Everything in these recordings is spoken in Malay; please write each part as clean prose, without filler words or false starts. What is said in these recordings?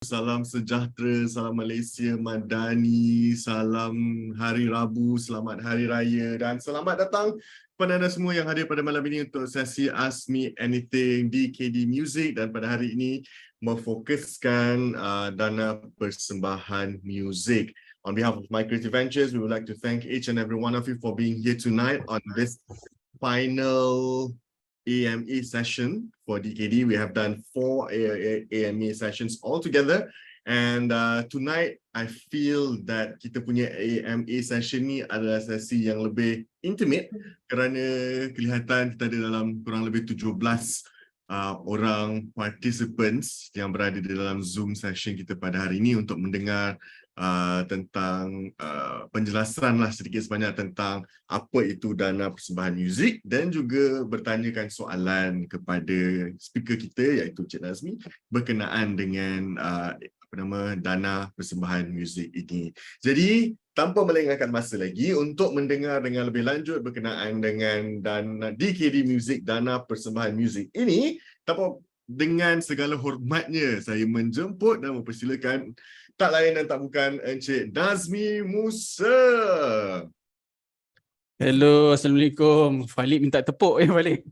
Salam sejahtera, salam Malaysia Madani, salam Hari Rabu, selamat Hari Raya dan selamat datang kepada anda semua yang hadir pada malam ini untuk sesi Ask Me Anything DKD Muzik, dan pada hari ini memfokuskan dana persembahan muzik. On behalf of MyCreative Ventures, we would like to thank each and every one of you for being here tonight on this final AMA session for DKD. We have done 4 AMA sessions altogether, and tonight I feel that kita punya AMA session ni adalah sesi yang lebih intimate kerana kelihatan kita ada dalam kurang lebih 17 orang participants yang berada di dalam Zoom session kita pada hari ini untuk mendengar tentang penjelasan lah sedikit sebanyak tentang apa itu dana persembahan muzik, dan juga bertanyakan soalan kepada speaker kita iaitu Cik Nadzmi berkenaan dengan dana persembahan muzik ini. Jadi tanpa melengahkan masa lagi untuk mendengar dengan lebih lanjut berkenaan dengan dana DKD Muzik, dana persembahan muzik ini, dengan segala hormatnya saya menjemput dan mempersilakan tak lain dan tak bukan Encik Nadzmi Musa. Hello, Assalamualaikum. Falliq minta tepuk Falliq.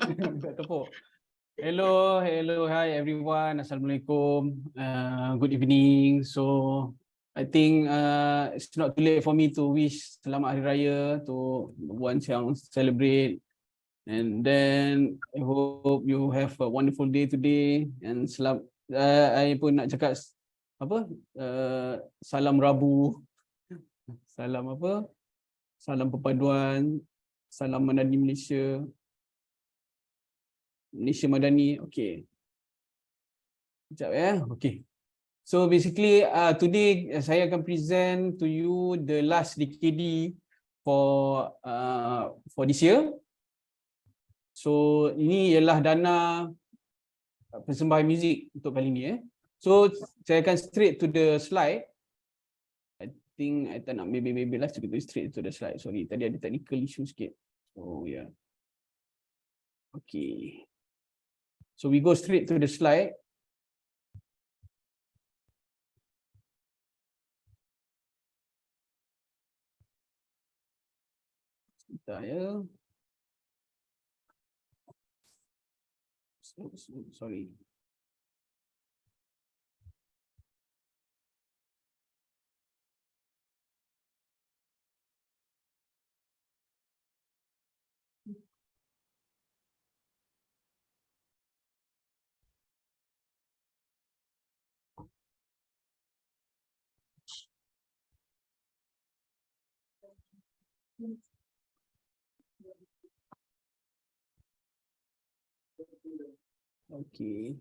Minta tepuk. Hello, hi everyone. Assalamualaikum. Good evening. So, I think it's not too late for me to wish selamat Hari Raya to ones yang celebrate. And then I hope you have a wonderful day today. And I pun nak cakap salam Rabu, salam salam perpaduan, salam Madani Malaysia Madani. Okay, sekejap ya. Okay, so basically today saya akan present to you the last DKD for this year. So ini ialah dana persembahan muzik untuk kali ini. So saya akan straight to the slide. I think I tak nak maybe lah straight to the slide. Sorry, tadi ada technical issue sikit. Oh yeah. Okay. So we go straight to the slide. Sebentar ya. Sorry. Okay.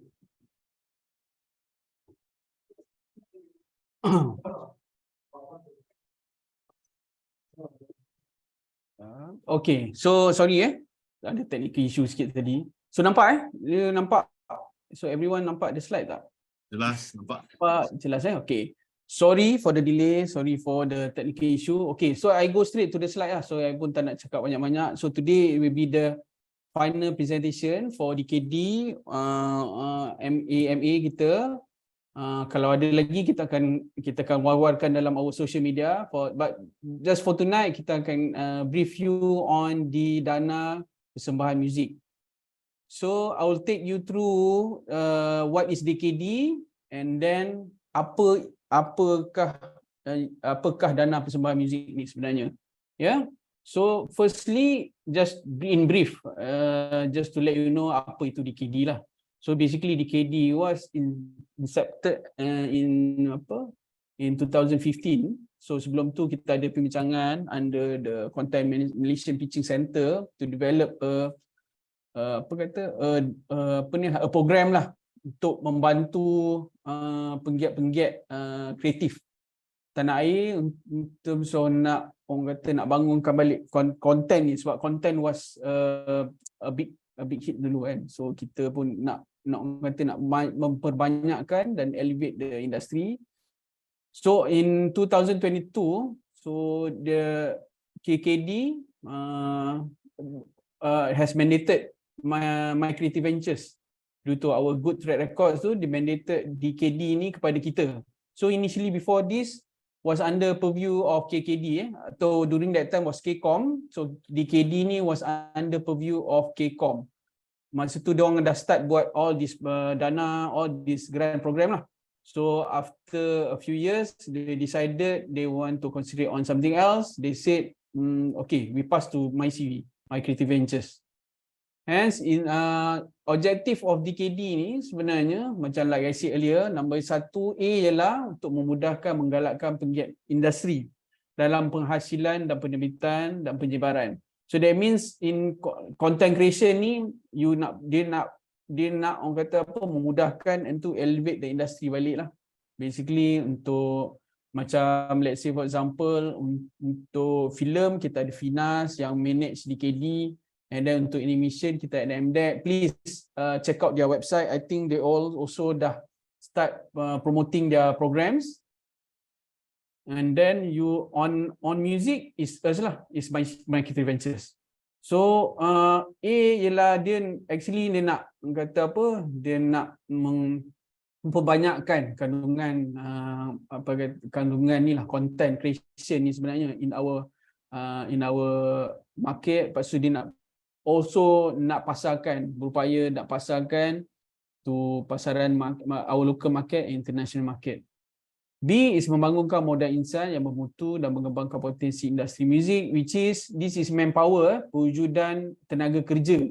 Okay, so sorry ada technical issue sikit tadi. So nampak dia nampak. So everyone nampak the slide tak? Jelas, nampak. Jelas Okay. Sorry for the delay, sorry for the technical issue. Okay, so I go straight to the slide lah. So I pun tak nak cakap banyak-banyak. So today will be the final presentation for DKD MA kita. Kalau ada lagi kita akan war-warkan dalam our social media. But just for tonight kita akan brief you on the dana persembahan muzik. So I will take you through what is DKD, and then apakah dana persembahan muzik ni sebenarnya. Yeah. So firstly, just in brief, just to let you know apa itu DKD lah. So basically DKD was incepted in 2015. So sebelum tu kita ada perbincangan under the Content Malaysian Pitching Center to develop a program lah untuk membantu penggiat-penggiat kreatif tanah air untuk nak bangunkan balik konten ni, sebab konten was a big hit dulu kan. So kita pun nak memperbanyakkan dan elevate the industry. So in 2022, so the KKD has mandated MyCreative Ventures due to our good track records tu, they mandated DKD ni kepada kita. So initially before this was under purview of KKD atau during that time was KCOM. So DKD ni was under purview of KCOM. Masa tu diorang dah start buat all this dana, all this grant program lah. So after a few years, they decided they want to concentrate on something else. They said, okay, we pass to MyCreative Ventures. Hence, in objective of DKD ni sebenarnya, macam like I said earlier, nombor 1A ialah untuk memudahkan, menggalakkan penggiat industri dalam penghasilan dan penerbitan dan penyebaran. So that means in content creation ni, dia nak orang kata apa, memudahkan and to elevate the industry balik lah. Basically untuk macam let's say for example untuk filem kita ada Finas yang manage DKD, and then untuk animation kita ada MDEC. Please check out their website. I think they all also dah start promoting their programs. And then you on music is us lah, is MyCreative Ventures. So A ialah dia actually dia nak kata apa, dia nak memperbanyakkan kandungan kandungan ni lah, content creation ni sebenarnya in our market. Lepas tu dia nak also nak pasarkan, berupaya nak pasarkan to pasaran our local market and international market. B is membangunkan modal insan yang bermutu dan mengembangkan potensi industri muzik, which is this is manpower, pewujudan tenaga kerja.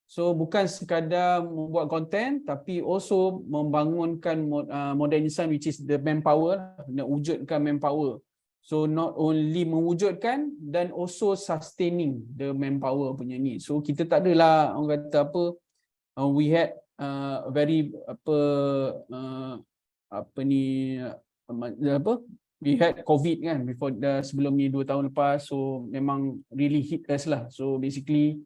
So bukan sekadar membuat konten tapi also membangunkan modal insan, which is the manpower, nak wujudkan manpower. So not only mewujudkan dan also sustaining the manpower punya ni. So kita tak adalah orang kata apa, we had very we had COVID kan before, sebelum ni 2 tahun lepas. So memang really hit us lah. So basically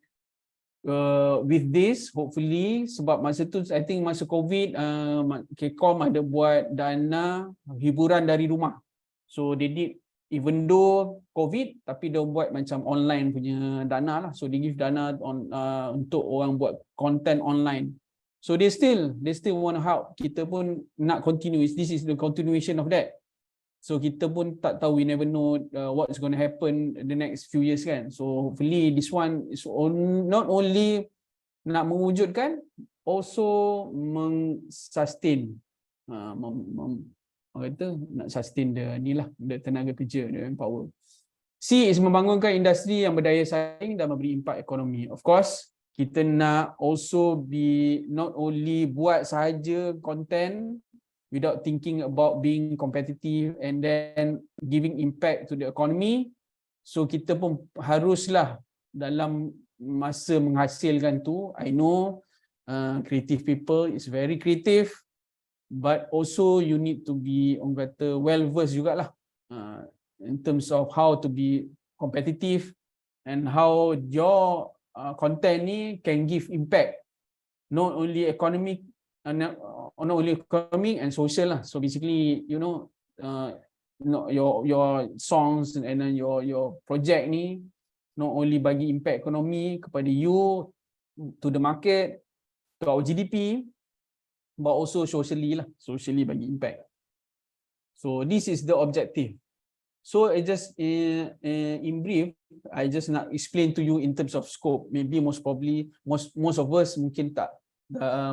with this hopefully, sebab masa tu I think masa COVID KCOM ada buat dana hiburan dari rumah. So they did, even though COVID, tapi dia buat macam online punya dana lah. So they give dana untuk orang buat content online. So they still want to help. Kita pun nak continue. This is the continuation of that. So kita pun tak tahu, we never know what's going to happen in the next few years kan. So hopefully this one is not only nak mewujudkan, also sustain, nak sustain the tenaga kerja, the power. C is membangunkan industri yang berdaya saing dan memberi impak ekonomi. Of course, kita nak also be not only buat sahaja content without thinking about being competitive and then giving impact to the economy. So kita pun haruslah dalam masa menghasilkan tu, I know creative people is very creative, but also you need to be orang kata well versed jugalah in terms of how to be competitive and how your content ni can give impact not only economic and social lah. So basically your songs and then your project ni not only bagi impact ekonomi kepada you, to the market, to our GDP, but also socially bagi impact. So this is the objective. So I just in brief, I just nak explain to you in terms of scope. Maybe most of us mungkin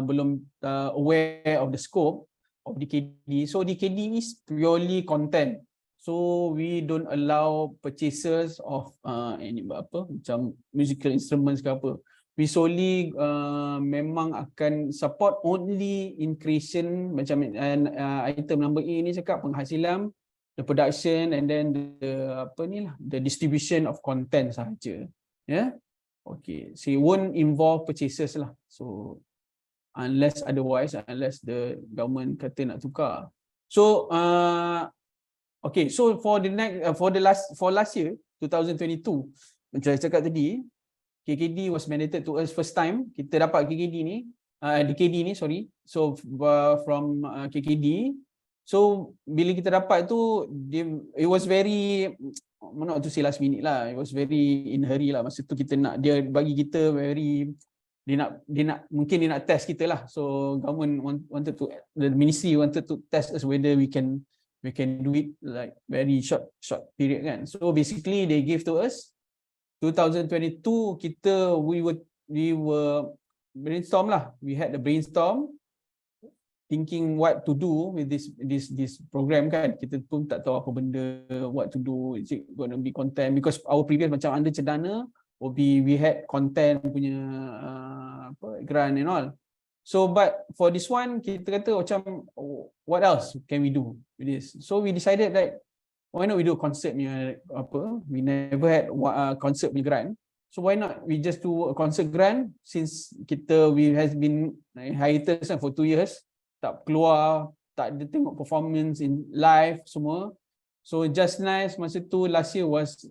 belum aware of the scope of DKD. So DKD is purely content. So we don't allow purchases of macam musical instruments ke apa. We solely memang akan support only in creation, macam item number A ni cakap penghasilan, the production and then the distribution of content sahaja. Yeah. Okay. So it won't involve purchases lah. So unless the government kata nak tukar. So okay. So for last year 2022, macam saya cakap tadi, KKD was mandated to us first time. Kita dapat DKD ni sorry. So from KKD. So bila kita dapat tu, it was very, not to say last minute lah, it was very in hurry lah. Masa tu kita nak, dia bagi kita mungkin dia nak test kita lah. So government wanted to, the ministry wanted to test us whether we can do it like very short period kan. So basically they gave to us 2022 we were brainstorm lah. We had the brainstorm thinking what to do with this program kan. Kita pun tak tahu apa benda, what to do, is it going to be content, because our previous macam under CENDANA we had content punya grant and all. So but for this one kita kata macam what else can we do with this? So we decided that why not we do concert punya we never had concert punya grant. So why not we just do a concert grant, since we has been hiatus for 2 years, tak keluar, tak ada tengok performance in live semua. So just nice masa tu last year was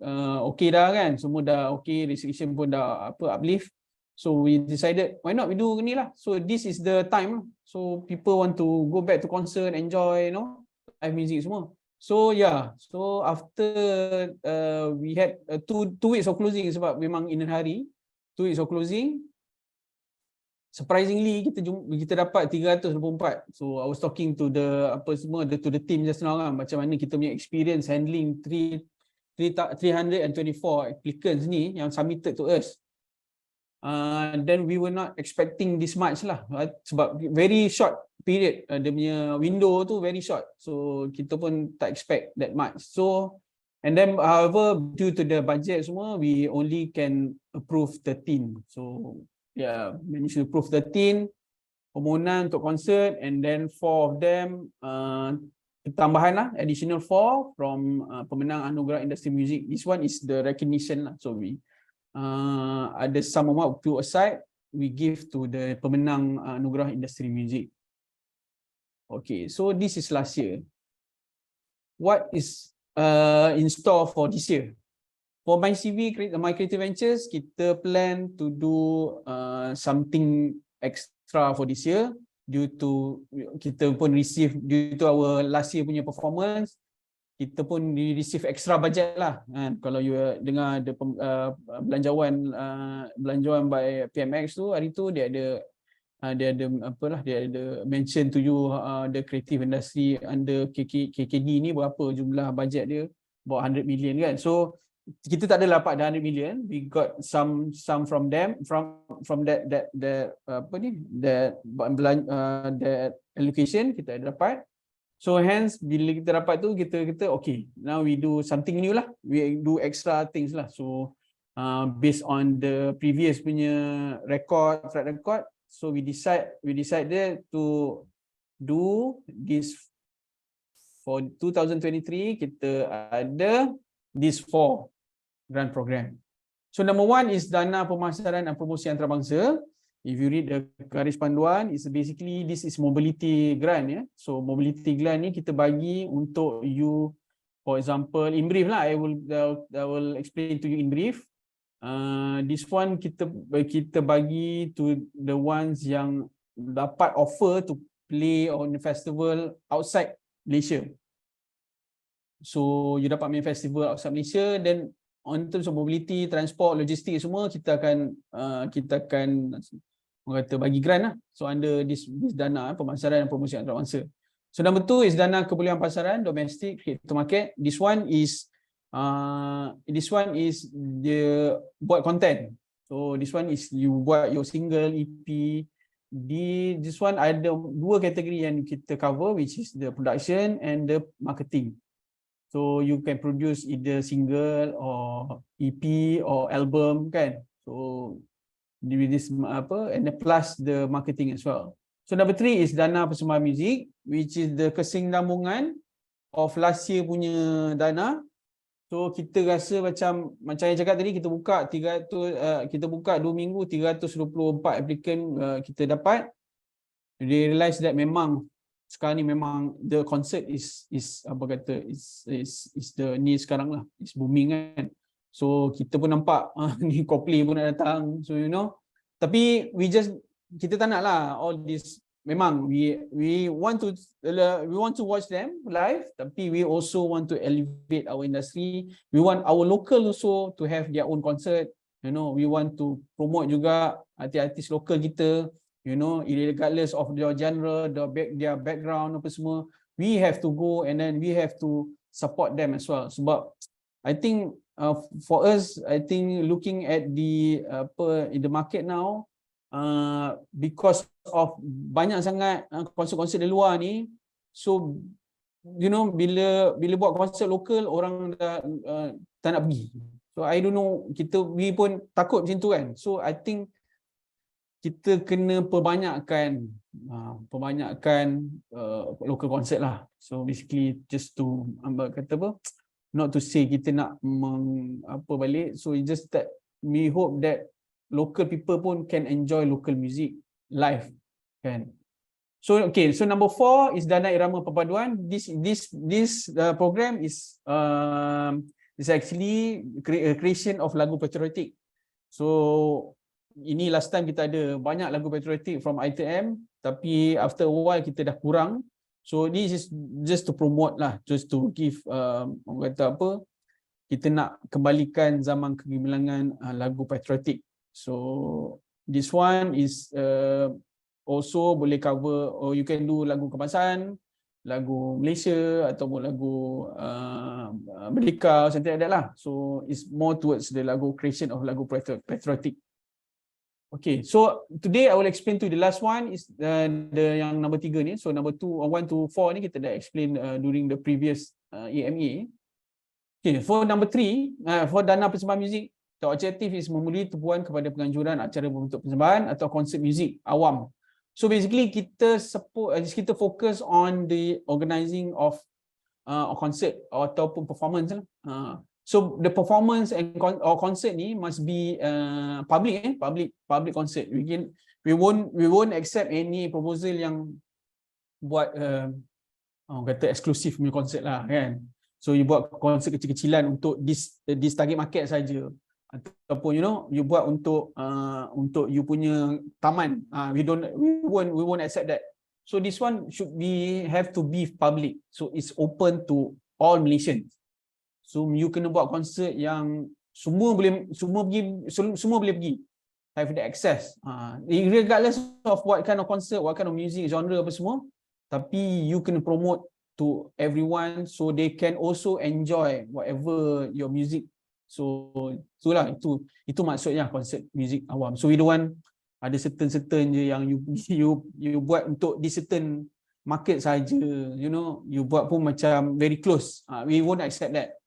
okay dah kan, semua dah okay, restriction pun dah uplift. So we decided why not we do ni lah. So this is the time, so people want to go back to concert, enjoy, live music semua. So yeah, so after we had 2 weeks of closing, sebab memang in hari 2 weeks of closing, surprisingly kita dapat 324. So I was talking to the team just now kan, macam mana kita punya experience handling 324 applicants ni yang submitted to us. Then we were not expecting this much lah, sebab very short period, dia punya window tu very short, so kita pun tak expect that much. So and then however due to the budget semua, we only can approve 13. So yeah, managed to approve 13 permohonan untuk concert, and then 4 of them tambahan lah, additional 4 from pemenang Anugerah Industri Muzik. This one is the recognition lah, so we ada some amount to aside we give to the pemenang Anugerah Industri Muzik. Okay, so this is last year. What is in store for this year? For MyCreative Ventures, kita plan to do something extra for this year due to kita pun receive, due to our last year punya performance, kita pun receive extra budget lah kan. Kalau you dengar ada belanjawan by PMX tu, hari tu dia ada mention to you the creative industry under KKD ni berapa jumlah budget dia, about 100 million kan. So kita tak ada dapat 100 million, we got some from them, from that allocation kita ada dapat. So hence bila kita dapat tu, kita okay, now we do something new lah, we do extra things lah. So based on the previous punya track record, so we decided to do this for 2023. Kita ada these 4 grant program. So number 1 is dana pemasaran dan promosi antarabangsa. If you read the garis panduan, it's basically this is mobility grant ya. So mobility grant ni kita bagi untuk you, for example, in brief lah, I will explain to you in brief. This one kita bagi to the ones yang dapat offer to play on the festival outside Malaysia. So you dapat main festival outside Malaysia, then on terms of mobility, transport, logistik semua kita akan bagi grant lah. So under this dana pemasaran dan promosi antarabangsa. So number 2 is dana kebolehan pasaran domestik to market. This one is the buat content. So this one is you buat your single EP. This one ada 2 kategori yang kita cover, which is the production and the marketing. So you can produce either single or EP or album kan. So with this and plus the marketing as well. So number 3 is dana Persembahan Muzik, which is the kesinambungan of last year punya dana. So kita rasa macam yang cakap tadi, kita buka 2 minggu 324 applicant kita dapat. They realize that memang sekarang ni memang the concert is the ni sekarang lah, is booming kan. So kita pun nampak ni Coldplay pun nak datang, so tapi kita tak nak lah all this. Memang we want to watch them live, tapi we also want to elevate our industry. We want our local also to have their own concert. You know, we want to promote juga artis-artis lokal kita, you know, regardless of their genre, their background apa semua, we have to go and then we have to support them as well. Sebab I think for us, I think looking at the in the market now, because of banyak sangat konsert-konsert di luar ni, so you know, bila buat konsert lokal, orang dah tak nak pergi. So I don't know, we pun takut macam tu kan. So I think kita kena perbanyakkan local concert lah. So basically just to not to say kita nak balik. So it's just that we hope that local people pun can enjoy local music live kan. So okay, so number 4 is Dana Irama Perpaduan. This program is actually creation of lagu patriotic. So ini last time kita ada banyak lagu patriotic from ITM, tapi after a while kita dah kurang. So this is just to promote lah, just to give orang kata apa, kita nak kembalikan zaman kegemilangan lagu patriotic. So this one is also boleh cover, or you can do lagu kebangsaan, lagu Malaysia ataupun lagu Merdeka, something like that lah. So it's more towards the lagu creation of lagu patriotic. Okay, so today I will explain to you the last one is the yang number 3 ni. So number 1 to 4 ni kita dah explain during the previous AMA. Okay, for number 3, for Dana Persembahan Muzik, the objective is memberi tumpuan kepada penganjuran acara berbentuk persembahan atau konsert muzik awam. So basically kita focus on the organizing of concert ataupun performance lah. So the performance or concert ni must be public concert. We won't accept any proposal yang buat kata eksklusif punya concert lah kan. So you buat concert kecil-kecilan untuk this target market saja, ataupun you know you buat untuk you punya taman. We won't accept that. So this one have to be public. So it's open to all Malaysians. So you kena buat konsert yang semua boleh pergi. Have the access. Regardless of what kind of concert, what kind of music genre apa semua, tapi you kena promote to everyone so they can also enjoy whatever your music. So itulah itu maksudnya konsert music awam. So we don't want ada certain je yang you buat untuk di certain market saja, you know, you buat pun macam very close. We won't accept that.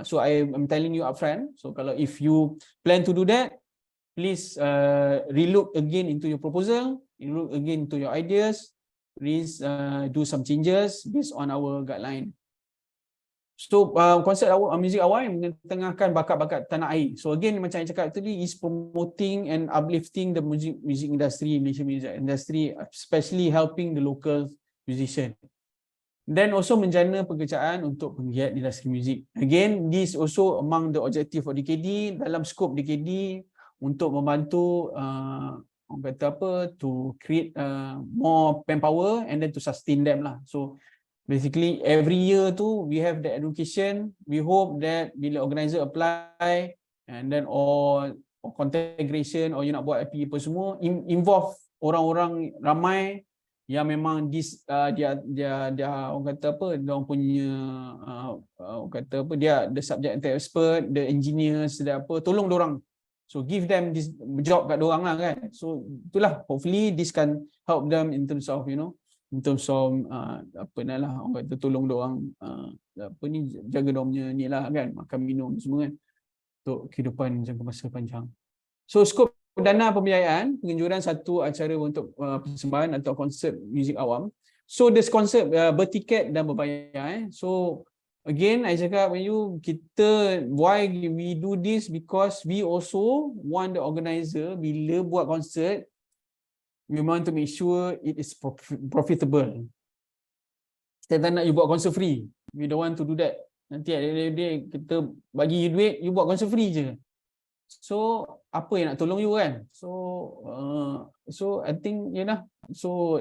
So I'm telling you upfront. So kalau if you plan to do that, please relook again into your proposal, relook again into your ideas, please do some changes based on our guideline. So konsep muzik awam yang mengetengahkan bakat-bakat tanah air. So again macam yang cakap tadi, is promoting and uplifting the music industry, Malaysian music industry, especially helping the local musician. Then also menjana pekerjaan untuk penggiat industri muzik. Again, this also among the objective of DKD, dalam skop DKD untuk membantu orang kata apa, to create more manpower and then to sustain them lah. So basically every year tu we have the education. We hope that bila organizer apply and then or content creation or you nak buat IP apa semua, involve orang-orang ramai yang memang dia orang kata apa, dia orang punya orang kata apa, dia the subject matter expert, the engineers, dia apa, tolong diorang. So give them this job kat diorang lah kan. So itulah, hopefully this can help them in terms of, you know, in terms of apa nak lah, orang kata tolong diorang apa ni, jaga diorang punya ni lah kan, makan minum semua kan, untuk kehidupan jangka masa panjang. So skop dana pembiayaan penganjuran satu acara untuk persembahan atau konsert muzik awam. So this konsep bertiket dan berbayar. So again, I cakap with you, why we do this, because we also want the organizer bila buat konsert, we want to make sure it is profitable. Kita tak nak you buat konsert free. We don't want to do that. Nanti ada day kita bagi you duit, you buat konsert free je. So apa yang nak tolong you kan? So I think you know, so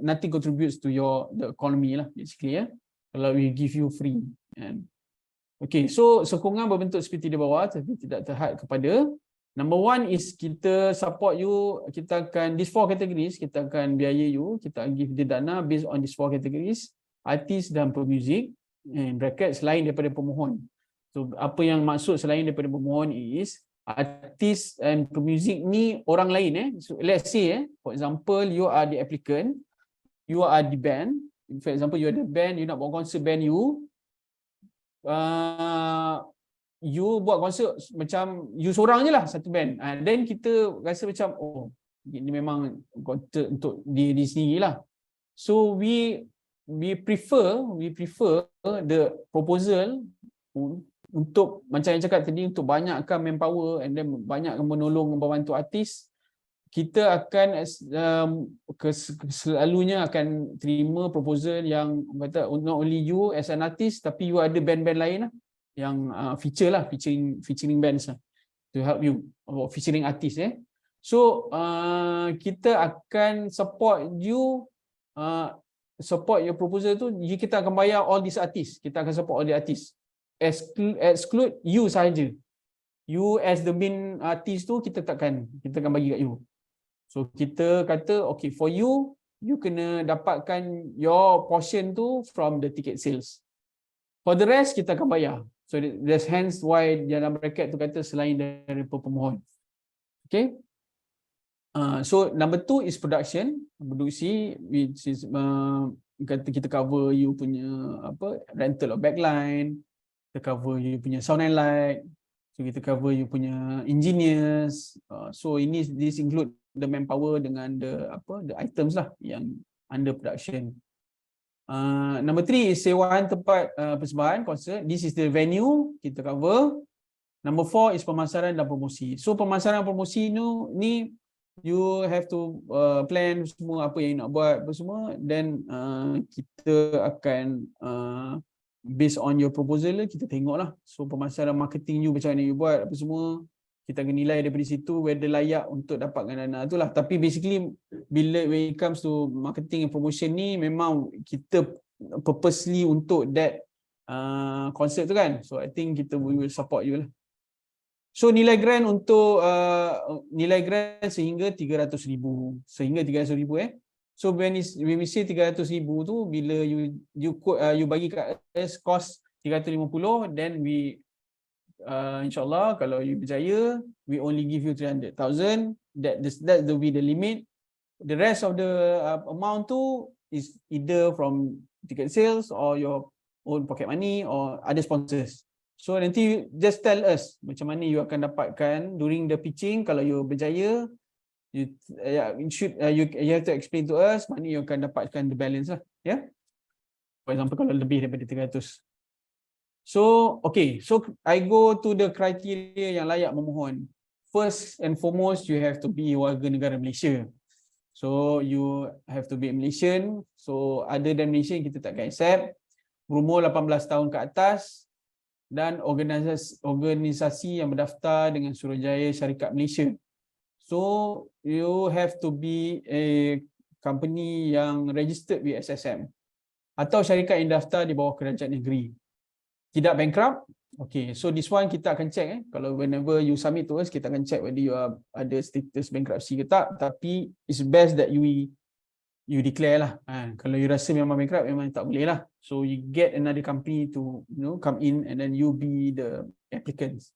nothing contributes to the economy lah basically ya. Kalau we give you free, and Okay, so sokongan berbentuk seperti di bawah tapi tidak terhad kepada. Number one is kita support you, kita akan, these 4 categories, kita akan biaya you, kita give the dana based on these 4 categories, artis dan pemuzik, in bracket selain daripada pemohon. So apa yang maksud selain daripada pemohon is, artis dan pemuzik ni orang lain So let's say for example, you are the applicant, you are the band, for example you are the band, you nak buat konsert band you, you buat konsert macam you seorang je lah satu band, then kita rasa macam oh ini memang konsert untuk diri sendiri lah. So we prefer the proposal untuk macam yang cakap tadi, untuk banyakkan manpower and then banyakkan menolong membantu artis. Kita akan selalunya akan terima proposal yang kata not only you as an artist tapi you ada band-band lain lah yang featuring bands lah, to help you featuring artist So kita akan support you, support your proposal tu, kita akan bayar all these artists, kita akan support all the artists, exclude you sahaja. You as the main artist tu kita akan bagi kat you. So kita kata okay, for you, you kena dapatkan your portion tu from the ticket sales. For the rest kita akan bayar. So that's hence why dalam bracket tu kata selain dari pemohon. Okay. So number 2 is produksi, which is kata kita cover you punya rental of backline, kita cover you punya sound and light, so kita cover you punya engineers. So this include the manpower dengan the items lah yang under production. Number 3 is sewaan tempat persembahan konsert. This is the venue kita cover. Number 4 is pemasaran dan promosi. So pemasaran promosi ni you have to plan semua apa yang nak buat apa semua, then kita akan based on your proposal kita tengoklah. So pemasaran marketing you macam mana you buat apa semua, kita akan nilai daripada situ whether layak untuk dapatkan dana itulah. Tapi basically when it comes to marketing and promotion ni memang kita purposely untuk that concert tu kan. So I think we will support you lah. So nilai grant untuk nilai grant sehingga 300,000 So when we say 300,000 tu, bila you bagi kat us cost 350, then we insyaAllah kalau you berjaya, we only give you 300,000. That's the be the limit. The rest of the amount tu is either from ticket sales or your own pocket money or other sponsors. So nanti just tell us macam mana you akan dapatkan during the pitching. Kalau you berjaya, you have to explain to us mana you akan dapatkan the balance lah, For example kalau lebih daripada 300. So okay, so I go to the criteria yang layak memohon. First and foremost, you have to be warga negara Malaysia. So you have to be Malaysian. So other than Malaysian kita tak akan accept. Berumur 18 tahun ke atas dan organisasi yang berdaftar dengan Suruhanjaya Syarikat Malaysia. So you have to be a company yang registered with SSM atau syarikat yang daftar di bawah kerajaan negeri. Tidak bankrupt. Okay, so this one kita akan check kalau whenever you submit to us, kita akan check whether you ada status bankruptcy ke tak. Tapi it's best that you declare lah. Kalau you rasa memang bankrupt, memang tak boleh lah. So you get another company to come in and then you be the applicants.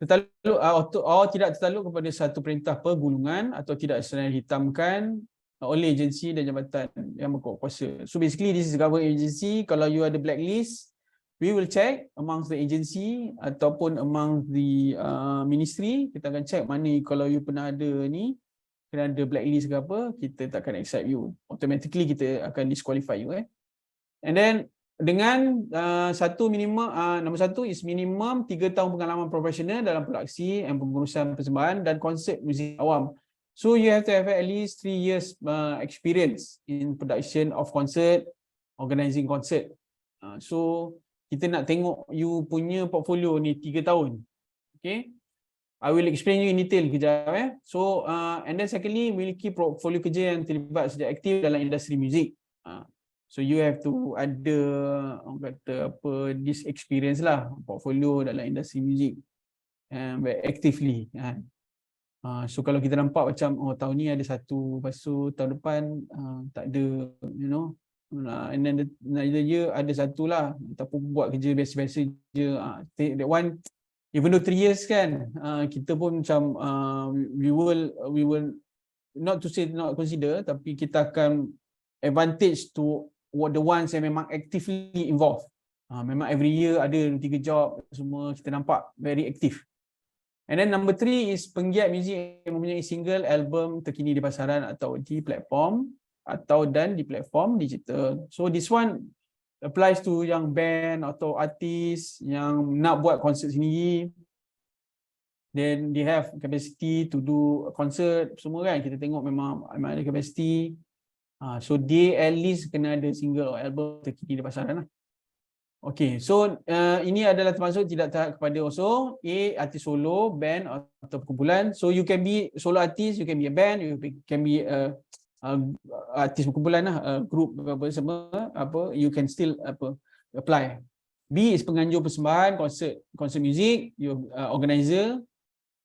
Tertaluk atau tidak tertaluk kepada satu perintah pergulungan atau tidak sengaja hitamkan oleh agensi dan jabatan yang berkuasa. So basically this is government agency. Kalau you ada blacklist, we will check amongst the agency ataupun among the ministry. Kita akan check mana kalau you pernah ada ni, kena ada blacklist ke apa, kita takkan accept you. Automatically kita akan disqualify you. And then dengan nombor satu is minimum 3 tahun pengalaman profesional dalam produksi dan pengurusan persembahan dan konsert muzik awam. So you have to have at least 3 years experience in production of concert, organizing concert. So kita nak tengok you punya portfolio ni 3 tahun. Okay, I will explain you in detail kejap. So and then secondly, memiliki portfolio kerja yang terlibat sejak aktif dalam industri muzik. So you have to ada orang kata apa, this experience lah, portfolio dalam industri muzik very actively kan. So kalau kita nampak macam tahun ni ada satu, lepas tu tahun depan tak ada, you know, and then another year ada satu lah, ataupun buat kerja biasa-biasa je, that one even though 3 years kan, kita pun macam we will not to say not consider, tapi kita akan advantage to what the ones yang memang actively involved. Memang every year ada 3 job, semua kita nampak very active. And then number 3 is penggiat muzik yang mempunyai single, album terkini di pasaran atau di platform dan di platform digital. So this one applies to yang band atau artis yang nak buat konsert sendiri. Then they have capacity to do a concert semua kan, kita tengok memang ada capacity. So they at least kena ada single or album terkini di pasaran lah. Okay, so ini adalah termasuk tidak terhad kepada also artis solo, band atau perkumpulan. So you can be solo artist, you can be a band, you can be artis perkumpulan lah, group apa semua, you can still apply. B is penganjur persembahan, konsert muzik, you organizer.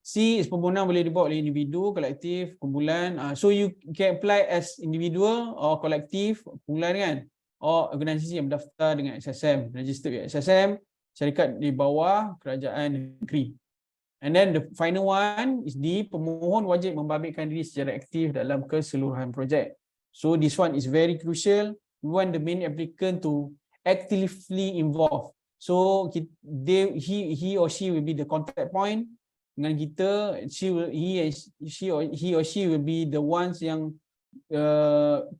C is permohonan boleh dibuat oleh individu, kolektif, kumpulan. So you can apply as individual or kolektif, kumpulan kan, or organisasi yang berdaftar dengan SSM, registered with SSM, syarikat di bawah kerajaan negeri. And then the final one is D, pemohon wajib membabitkan diri secara aktif dalam keseluruhan projek. So this one is very crucial. We want the main applicant to actively involve. So he or she will be the contact point dengan kita. He or she will be the ones yang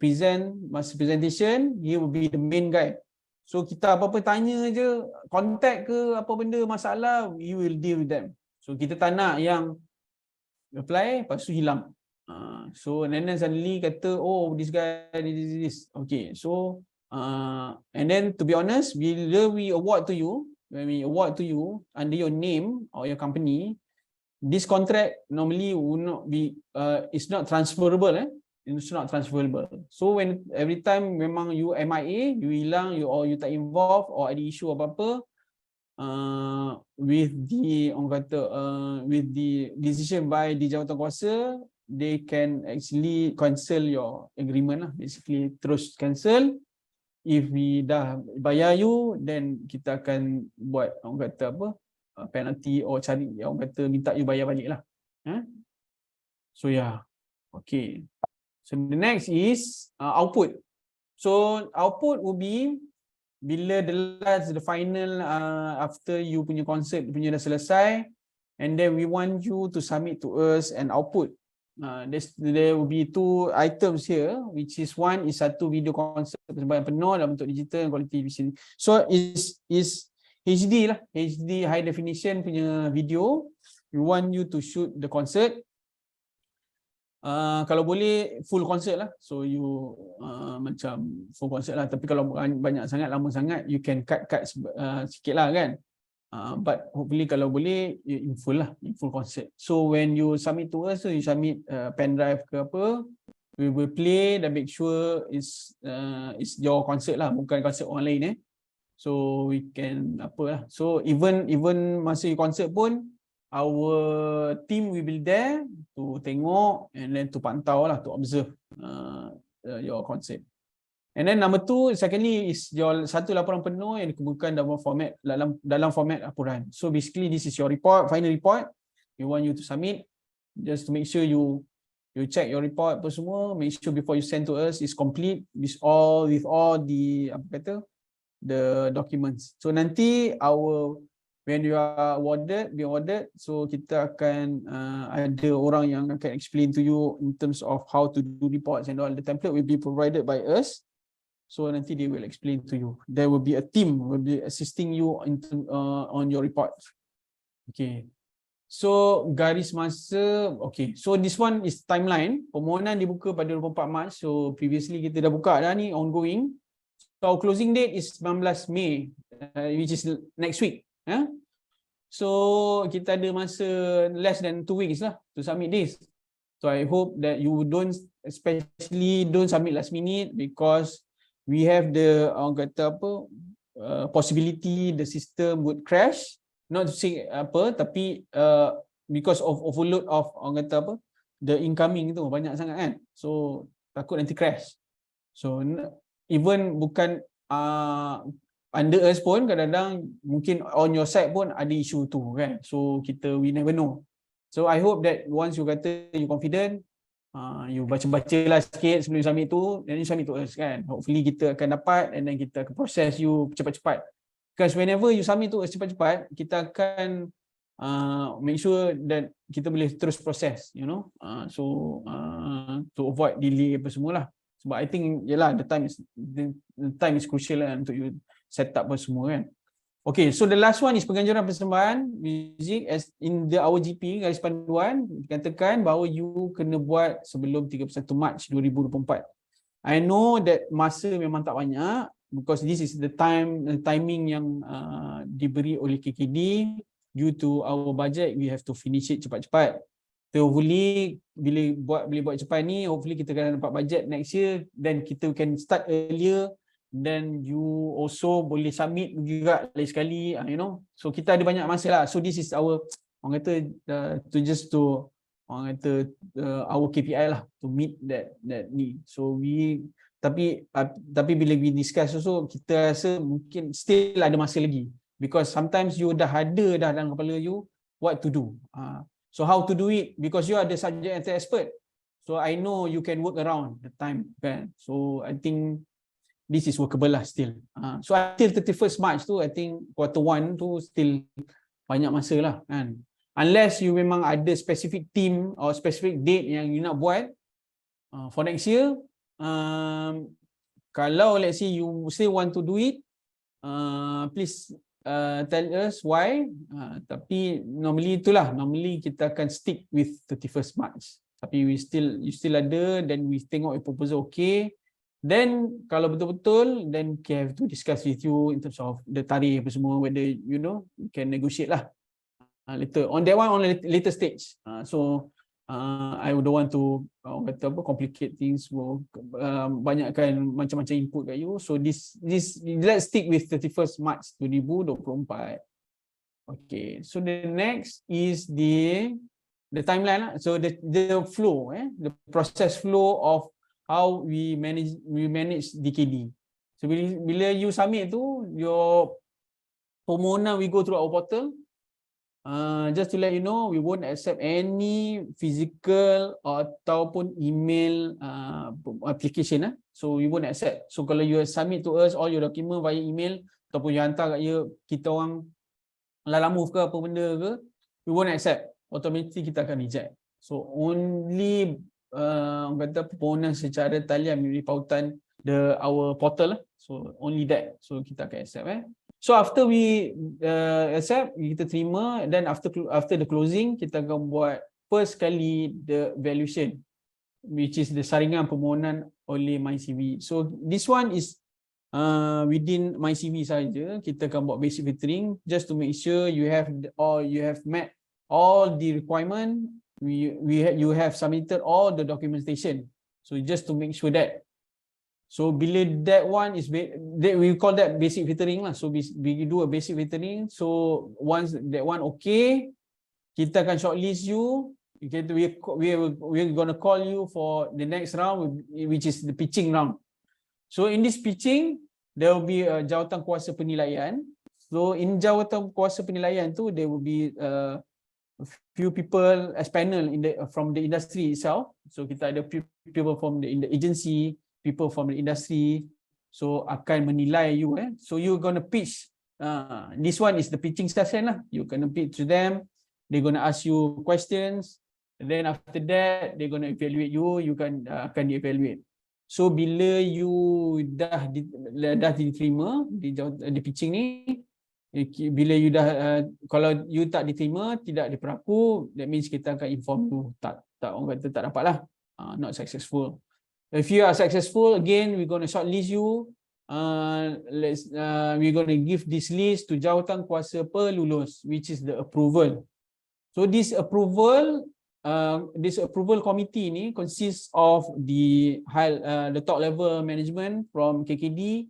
present, masa presentation, he will be the main guy. So kita apa-apa tanya je, contact ke apa benda masalah, he will deal with them. So kita tak nak yang apply lepas tu hilang. So and then suddenly kata this guy this. Okay, so and then to be honest, bila we award to you, when we award to you under your name or your company, this contract normally will not be it's not transferable. It's not transferable. So when every time memang you MIA, you hilang, or you tak involved, or ada isu apa-apa, with the orang kata with the decision by di jawatankuasa, they can actually cancel your agreement lah, basically terus cancel. If we dah bayar you, then kita akan buat orang kata penalty, or cari orang kata minta you bayar balik lah. So yeah, okay. So the next is output. So output will be bila the final after you punya concert punya dah selesai, and then we want you to submit to us an output. There will be 2 items here, which is one is satu video concert persembahan penuh dalam bentuk digital quality vision. So is HD lah, HD high definition punya video. We want you to shoot the concert. Kalau boleh full concert lah, so you macam full concert lah, tapi kalau banyak sangat, lama sangat, you can cut sikit lah kan, but hopefully kalau boleh in full lah, in full concert. So when you submit to us, so you submit pen drive ke apa, we will play dan make sure is your concert lah, bukan concert orang lain so we can so even masa you concert pun, our team will be there to tengok and then to pantau lah, to observe your concert. And then number 2, secondly is your satu laporan penuh yang dikemukakan dalam format laporan. So basically this is your report, final report. We want you to submit, just to make sure you check your report apa semua, make sure before you send to us is complete with all the the documents. So nanti when you are be awarded, so kita akan ada orang yang akan explain to you in terms of how to do reports and all. The template will be provided by us. So nanti they will explain to you. There will be a team will be assisting you on your report. Okay. So garis masa, okay. So this one is timeline. Permohonan dibuka pada 24 Mac. So previously kita dah buka dah ni, ongoing. So closing date is 19 Mei, which is next week. So kita ada masa less than 2 weeks lah to submit this. So I hope that you don't submit last minute, because we have the orang kata apa possibility the system would crash, not to say apa, tapi because of overload of orang kata apa, the incoming tu banyak sangat kan, so takut nanti crash. So even bukan under us pun kadang-kadang mungkin on your side pun ada isu tu kan, so we never know. So I hope that once you kata you confident, you baca-baca lah sikit sebelum submit tu, then you submit to us kan, hopefully kita akan dapat and then kita akan proses you cepat-cepat, because whenever you submit to us cepat-cepat, kita akan make sure that kita boleh terus proses, you know, to avoid delay apa semualah. Sebab I think yalah the time is crucial lah untuk you set up apa semua kan. Okay, so the last one is penganjuran persembahan muzik as in our GP garis panduan dikatakan bahawa you kena buat sebelum 31 Mac 2024. I know that masa memang tak banyak because this is the timing yang diberi oleh KKD. Due to our budget, we have to finish it cepat-cepat. So hopefully bila boleh buat cepat ni, hopefully kita akan dapat budget next year, then kita can start earlier, then you also boleh submit juga lain sekali, you know. So kita ada banyak masa lah. So this is our orang kata orang kata our KPI lah to meet that need. So tapi bila we discuss also, kita rasa mungkin still ada masa lagi. Because sometimes you dah ada dalam kepala you what to do. So how to do it? Because you are the subject matter expert. So I know you can work around the time kan. So I think this is workable lah still. So until 31st March tu, I think quarter 1 tu still banyak masa lah kan. Unless you memang ada specific team or specific date yang you nak buat for next year. Kalau let's say you still want to do it, please tell us why, tapi normally kita akan stick with 31st March. Tapi you still ada, then we tengok your proposal okay, then kalau betul-betul, then we have to discuss with you in terms of the tarikh apa semua, whether you know we can negotiate lah later on that one on a later stage. I don't want to complicate things, banyakkan macam-macam input kat you. So this let's stick with 31st March 2024. Okay, so the next is the timeline lah. So the flow, the process flow of how we manage DKD. So bila you submit tu your permohonan, we go through our portal. Just to let you know, we won't accept any physical ataupun email application. So we won't accept. So kalau you submit to us all your document via email ataupun you hantar kat kita orang lala move ke apa benda ke, we won't accept. Automatically kita akan reject. So only kata permohonan secara talian melalui pautan our portal lah. So only that. So kita akan accept. So after we accept, kita terima, then after the closing, kita akan buat first kali the valuation, which is the saringan permohonan oleh MyCV. So this one is within MyCV saja. Kita akan buat basic filtering just to make sure you have met all the requirement. You have submitted all the documentation. So just to make sure that. So bila that one is we call that basic filtering lah. So we do a basic filtering. So once that one okay, kita akan shortlist you. We're gonna call you for the next round, which is the pitching round. So in this pitching, there will be a jawatan kuasa penilaian. So in jawatan kuasa penilaian tu, there will be a few people as panel from the industry itself. So kita ada people from the agency, people from the industry, so akan menilai you. So you're gonna pitch. This one is the pitching session lah. You're gonna pitch to them. They're gonna ask you questions. And then after that, they're gonna evaluate you. You akan dievaluate. So bila you dah diterima di pitching ni, bila you kalau you tak diterima, tidak diperaku, that means kita akan inform you orang kata tak dapat lah, not successful. If you are successful, again, we're going to shortlist you. We're going to give this list to jawatan kuasa pelulus, which is the approval. So this approval this approval committee ni consists of the top level management from KKD,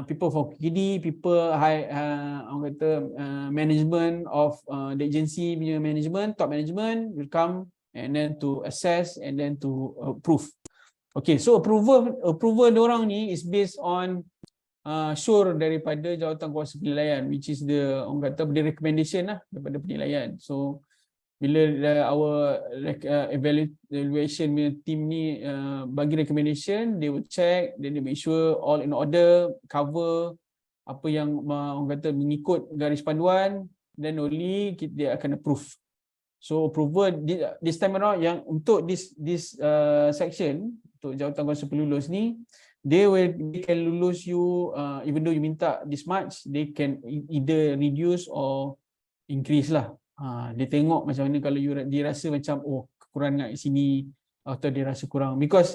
people from KKD, people orang kata management of the agency punya management, top management will come and then to assess and then to approve. Okay, so approval diorang ni is based on sure daripada Jawatankuasa Penilaian, which is the orang kata the recommendation lah daripada penilaian. So bila our evaluation team ni bagi recommendation, they will check, then they make sure all in order, cover apa yang orang kata mengikut garis panduan, then only dia akan approve. So approval this time around yang untuk this section untuk Jawatankuasa Pelulus ni, they can lulus you even though you minta this much, they can either reduce or increase lah. Dia tengok macam mana kalau dia rasa macam kekurangan kat sini atau dia rasa kurang, because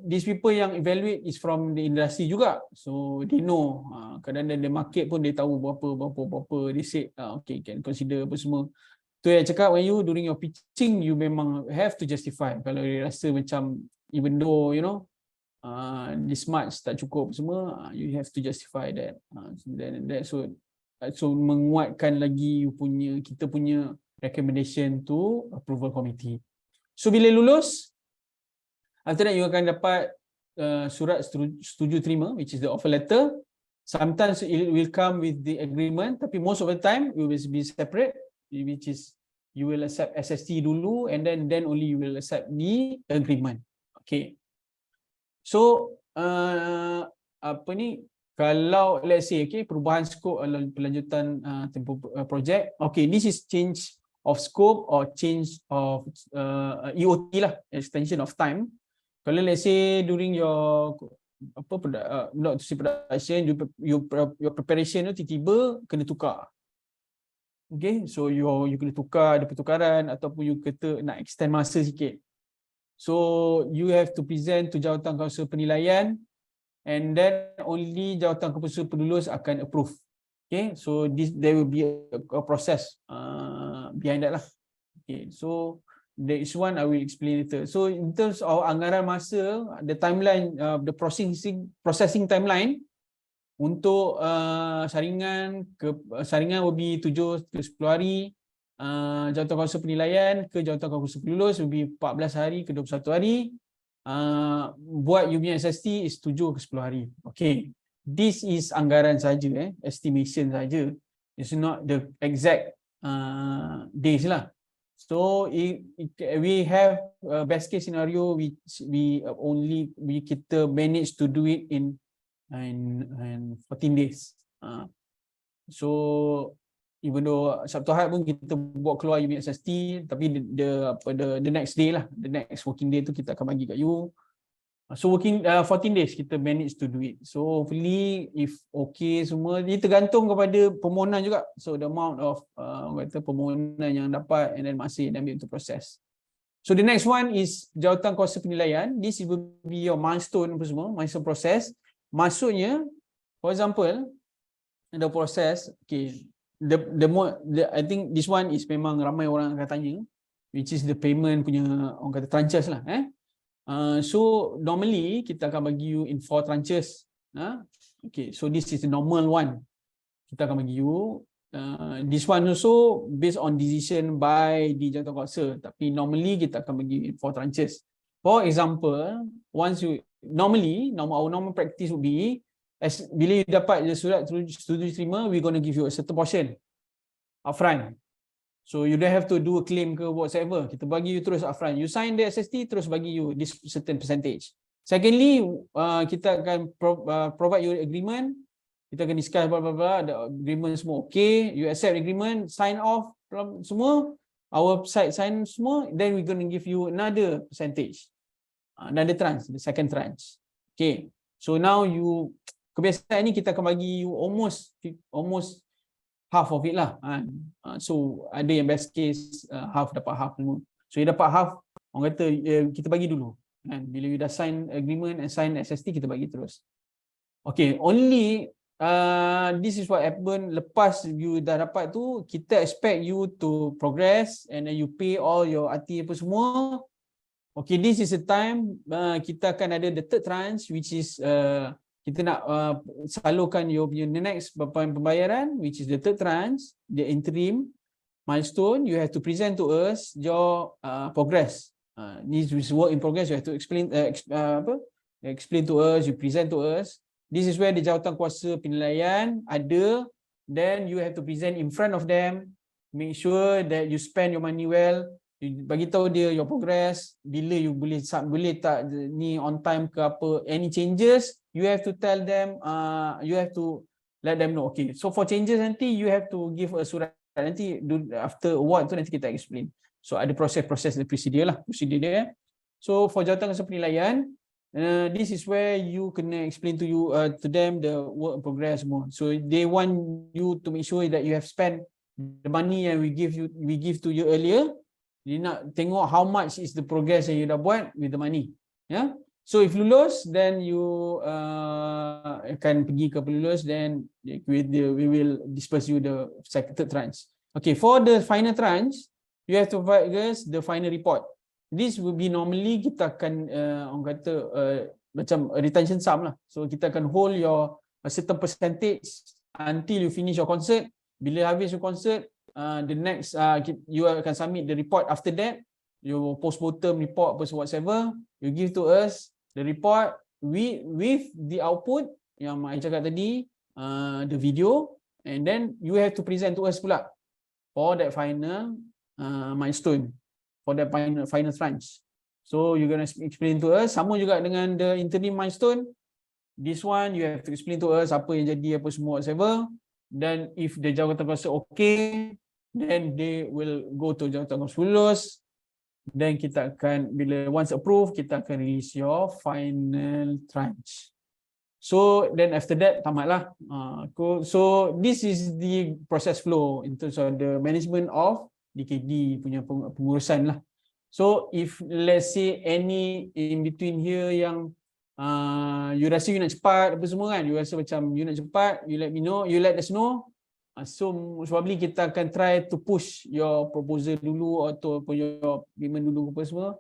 these people yang evaluate is from the industry juga, so they know kadang-kadang the market pun dia tahu berapa they say okay, can consider apa semua. Tu yang cakap, when you during your pitching, you memang have to justify. Kalau dia rasa macam even though you know this much tak cukup semua, you have to justify that. So menguatkan lagi kita punya recommendation to approval committee. So bila lulus, after that you akan dapat surat setuju terima, which is the offer letter. Sometimes it will come with the agreement, tapi most of the time it will be separate, which is you will accept SST dulu and then only you will accept the agreement. Okay. So apa ni, kalau let's say okay, perubahan skop pelanjutan Tempoh project, okay, this is change of scope or change of EOT lah, extension of time. Kalau let's say during your not to say production, your preparation tu tiba-tiba kena tukar. Okay, so you kena tukar, ada pertukaran ataupun you kata nak extend masa sikit. So you have to present to Jawatankuasa Penilaian and then only Jawatankuasa Pelulus akan approve. Okay, so there will be a process behind that lah. Okay, so there is one I will explain later. So in terms of anggaran masa, the timeline, the processing timeline untuk saringan will be 7 ke 10 hari. Jawatankuasa Penilaian ke Jawatankuasa Pelulus will be 14 hari ke 21 hari. Buat you punya SST is 7 ke 10 hari. Okay, this is anggaran saja, estimation saja. It's not the exact days lah. So we have a best case scenario which we kita manage to do it in 14 days. So even though Sabtu Ahad pun kita buat keluar you punya SST, tapi the next day lah, the next working day tu kita akan bagi kat you. So 14 days kita manage to do it. So hopefully if okay semua, dia tergantung kepada permohonan juga. So the amount of kata permohonan yang dapat and then masa yang ambil untuk proses. So the next one is Jawatankuasa Penilaian. This will be your milestone apa semua, milestone process. Maksudnya, for example, the process, okay, I think this one is memang ramai orang akan tanya, which is the payment punya orang kata tranches lah. So normally kita akan bagi you in 4 tranches. Okay, so this is the normal one. Kita akan bagi you. This one also based on decision by the Jawatankuasa, tapi normally kita akan bagi you in 4 tranches. For example, once you our normal practice would be, bila you dapat surat setuju terima, we're going to give you a certain portion upfront. So you don't have to do a claim ke whatever. Kita bagi you terus upfront. You sign the SST, terus bagi you this certain percentage. Secondly, kita akan provide you agreement. Kita akan discuss blah blah blah, the agreement semua okay, you accept agreement, sign off semua, our side sign semua, then we're going to give you another percentage. Another tranche, the second tranche. Okay. So now kebiasaan ni kita akan bagi you almost half of it lah. So ada yang best case half dapat half semua. So you dapat half, orang kata kita bagi dulu. Bila you dah sign agreement and sign SST, kita bagi terus. Okay, only this is what happen lepas you dah dapat tu, kita expect you to progress and then you pay all your RT apa semua. Okay, this is the time kita akan ada the third tranche, which is kita nak salurkan your next pembayaran, which is the third tranche, the interim milestone. You have to present to us your progress. This is work in progress. You have to explain explain to us, you present to us. This is where the jawatankuasa penilaian ada, then you have to present in front of them, make sure that you spend your money well, you bagi tahu dia your progress, bila you boleh tak ni on time ke apa, any changes you have to tell them, you have to let them know. Okay, so for changes nanti you have to give a surat, nanti after award tu nanti kita explain. So ada proses prosedur dia. So for jawatankuasa penilaian, this is where you kena explain to them the work in progress more. So they want you to make sure that you have spent the money and we give to you earlier. Dia nak tengok how much is the progress yang you dah buat with the money. Yeah. So if lulus, then you akan pergi ke pelulus, then we will disperse you the third tranche. Okay, for the final tranche, you have to provide us the final report. This will be normally kita akan orang kata macam retention sum lah. So kita akan hold your a certain percentage until you finish your concert. Bila habis your concert, the next you akan submit the report after that. Your post-mortem report whatsoever, you give to us the report with the output yang Mak cakap tadi, the video, and then you have to present to us pula for that final milestone, for the final tranche. So you're going to explain to us, sama juga dengan the interim milestone. This one you have to explain to us apa yang jadi, apa semua whatever. Then if the jawatankuasa okay, then they will go to jawatankuasa lulus. Then kita akan, bila once approved, kita akan release your final tranche. So then after that tamatlah. So this is the process flow in terms of the management of DKD punya pengurusan lah. So if let's say any in between here yang you rasa you nak cepat apa semua kan, you rasa macam you nak cepat, you let me know, you let us know. So probably kita akan try to push your proposal dulu atau your payment dulu apa semua.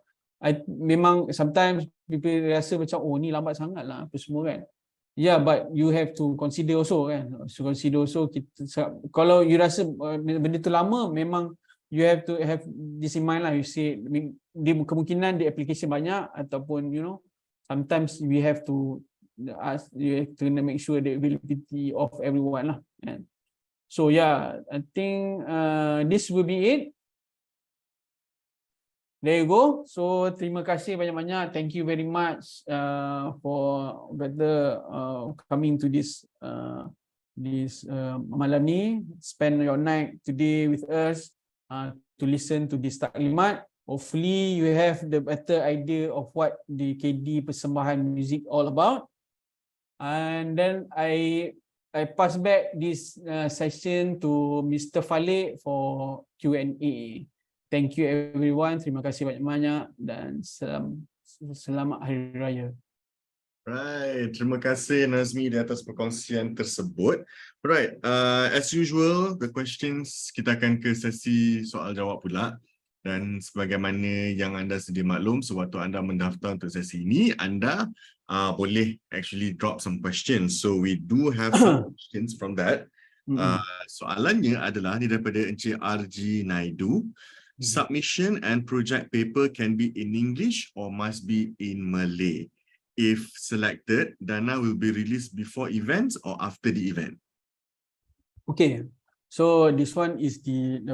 Memang sometimes people rasa macam oh ni lambat sangat lah apa semua kan. Yeah, but you have to consider also kan. So consider also kalau you rasa benda tu lama, memang you have to have this in mind lah. You say kemungkinan the application banyak, ataupun you know sometimes we have to ask, you have to make sure the availability of everyone lah. And so yeah, I think this will be it. There you go. So terima kasih banyak-banyak. Thank you very much for coming to this malam ni. Spend your night today with us to listen to this taklimat. Hopefully you have the better idea of what the DKD Persembahan Muzik all about. And then I pass back this session to Mr. Falliq for Q&A. Thank you everyone. Terima kasih banyak-banyak dan selamat Hari Raya. Right, terima kasih Nadzmi di atas perkongsian tersebut. Right, as usual, the questions kita akan ke sesi soal jawab pula. Dan sebagaimana yang anda sedia maklum, sewaktu anda mendaftar untuk sesi ini, anda boleh actually drop some questions. So we do have some questions from that. Soalannya adalah ni daripada Encik RG Naidu. Submission and project paper can be in English or must be in Malay? If selected, dana will be released before events or after the event? Okay, so this one is the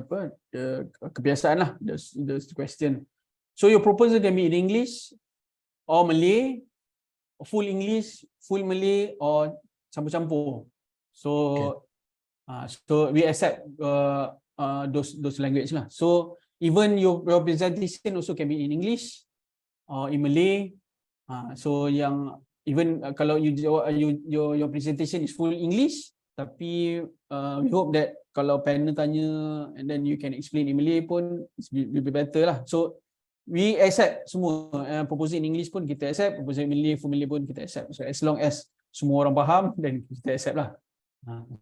kebiasaan lah, the question. So your proposal can be in English or Malay, full English, full Malay, or campur-campur. So okay. So we accept those language lah. So even your presentation also can be in English or in Malay. So yang even kalau your presentation is full English, tapi we hope that kalau panel tanya and then you can explain in Malay pun will be better lah. So we accept semua, proposal in English pun kita accept, proposal in Malay, full Malay pun kita accept. So as long as semua orang faham, then kita accept lah.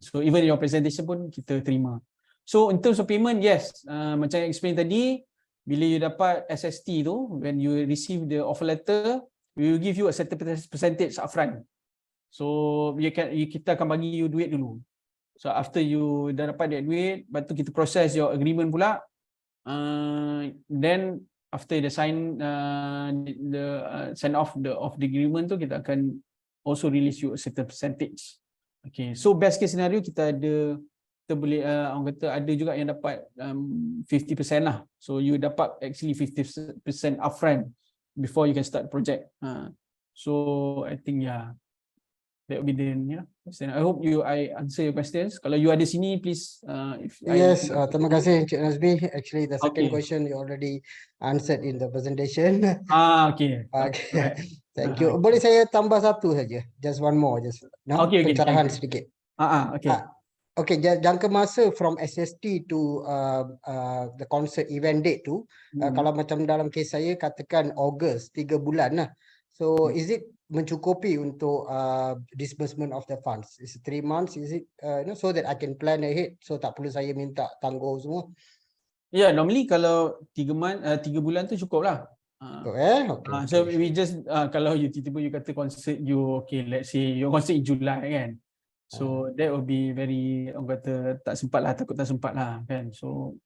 So even your presentation pun kita terima. So in terms of payment, yes, macam yang explain tadi, bila you dapat SST tu, when you receive the offer letter, we will give you a certain percentage upfront. So kita akan bagi you duit dulu. So after you dah dapat that duit, lepas tu kita process your agreement pula. Then after the sign sign off the agreement tu, kita akan also release you a certain percentage. Okay, so best case scenario kita boleh orang kata ada juga yang dapat 50% lah. So you dapat actually 50% upfront before you can start project. So I think that will be the question. I hope I answer your questions. Kalau you ada sini, please. Yes, terima kasih Encik Nadzmi. Actually, the second question you already answered in the presentation. Okay. Okay. Thank you. Boleh saya tambah satu saja? Just one more, Okay, pencerahan sedikit. Okay. Okay, jangka masa from SST to the concert event date tu, kalau macam dalam kes saya katakan Ogos, 3 bulan lah. So is it mencukupi untuk disbursement of the funds? Is it 3 months? Is it so that I can plan ahead, so tak perlu saya minta tangguh semua? Normally kalau 3 bulan tu cukup lah. Okay. So we just kalau you tiba-tiba you kata concert you, okay, let's say your concert in July kan. So that will be very, orang kata takut tak sempat lah kan. So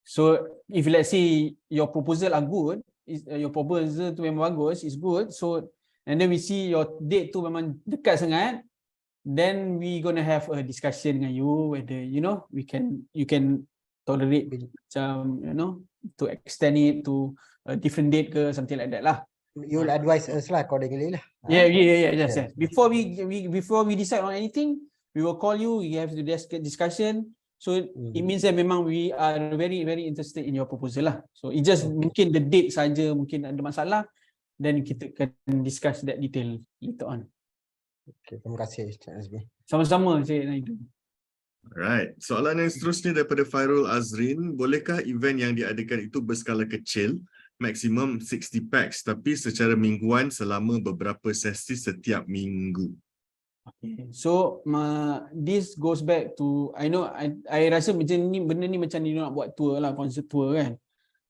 so if let's say your proposal are good, your proposal tu memang bagus, is good, so and then we see your date tu memang dekat sangat, then we gonna have a discussion dengan you whether you can tolerate macam to extend it to a different date ke, something like that lah. You'll advise us lah accordingly lah. Yes. Before we decide on anything, we will call you. We have the discussion. So it means that memang we are very very interested in your proposal lah. So it just mungkin the date saja mungkin ada masalah, then kita akan discuss that detail later on. Okay, terima kasih Encik Nadzmi. Sama-sama Cik Naidu. Alright, soalan yang seterusnya daripada Fairul Azrin, bolehkah event yang diadakan itu berskala kecil, maksimum 60 packs, tapi secara mingguan selama beberapa sesi setiap minggu? Okay. So this goes back to, I know I rasa macam ni, benda ni macam ni nak buat tour lah, concert tour kan.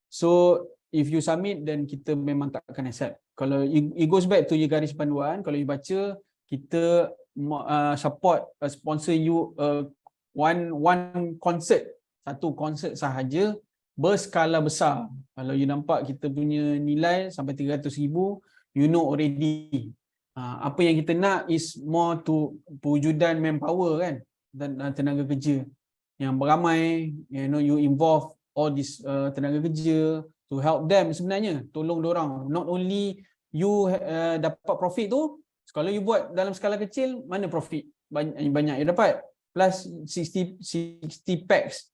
So if you submit, then kita memang tak akan accept. Kalau it goes back to you garis panduan, kalau you baca, kita support sponsor you one concert, satu concert sahaja berskala besar. Kalau you nampak kita punya nilai sampai 300,000, you know already. Apa yang kita nak is more to pewujudan manpower kan, dan tenaga kerja yang beramai, you involve all this tenaga kerja to help them sebenarnya, tolong dorang. Not only you dapat profit tu, kalau you buat dalam skala kecil, mana profit banyak you dapat, plus 60 packs.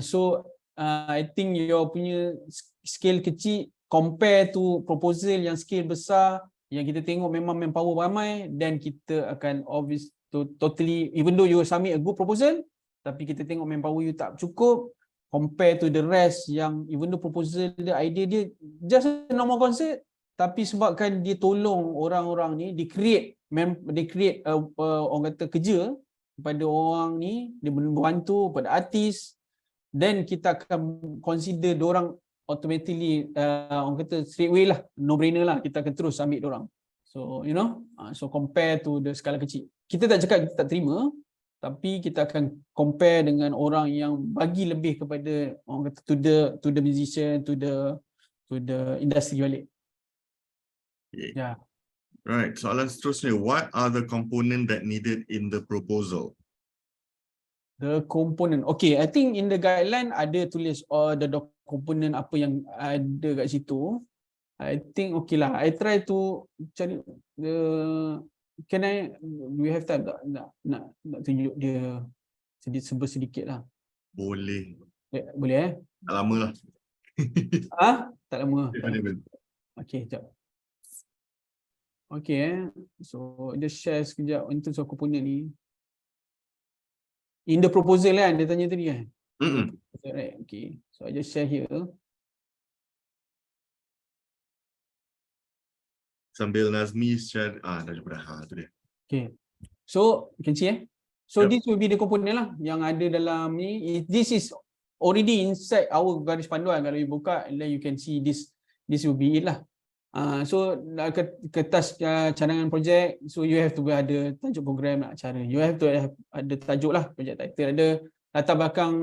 So I think your punya scale kecil compare to proposal yang scale besar, yang kita tengok memang manpower ramai, dan kita akan obvious totally, even though you submit a good proposal, tapi kita tengok manpower you tak cukup compare to the rest yang even though proposal dia, idea dia just a normal concert, tapi sebabkan dia tolong orang-orang ni, dia create orang kata kerja kepada orang ni, dia membantu pada artis, then kita akan consider diorang automatically orang kata straight away lah, no brainer lah, kita akan terus ambil diorang. So so compare to the skala kecil, kita tak cakap kita tak terima, tapi kita akan compare dengan orang yang bagi lebih kepada orang kata to the musician, to the industry balik. Right, soalan seterusnya, what are the component that needed in the proposal? The component. Okay, I think in the guideline ada tulis the component apa yang ada kat situ. I think okay lah. I try to cari we have time tak nak tunjuk dia sedikit lah. Boleh. Boleh Tak lama lah. Tak lama. Okay, sekejap. Okay, so just share sekejap in terms of component ni. In the proposal kan, dia tanya tadi kan? Right, okay. So I just share here. Sambil Nazmi share, dah jumpa dah. Tu dia. Okay. So, you can see So Yep. this will be the component lah yang ada dalam ni. This is already inside our garis panduan. Kalau you buka, and then you can see this will be it lah. So kertas cadangan projek, so you have to ada tajuk program nak cara. You have to ada tajuk lah, projek title, ada latar belakang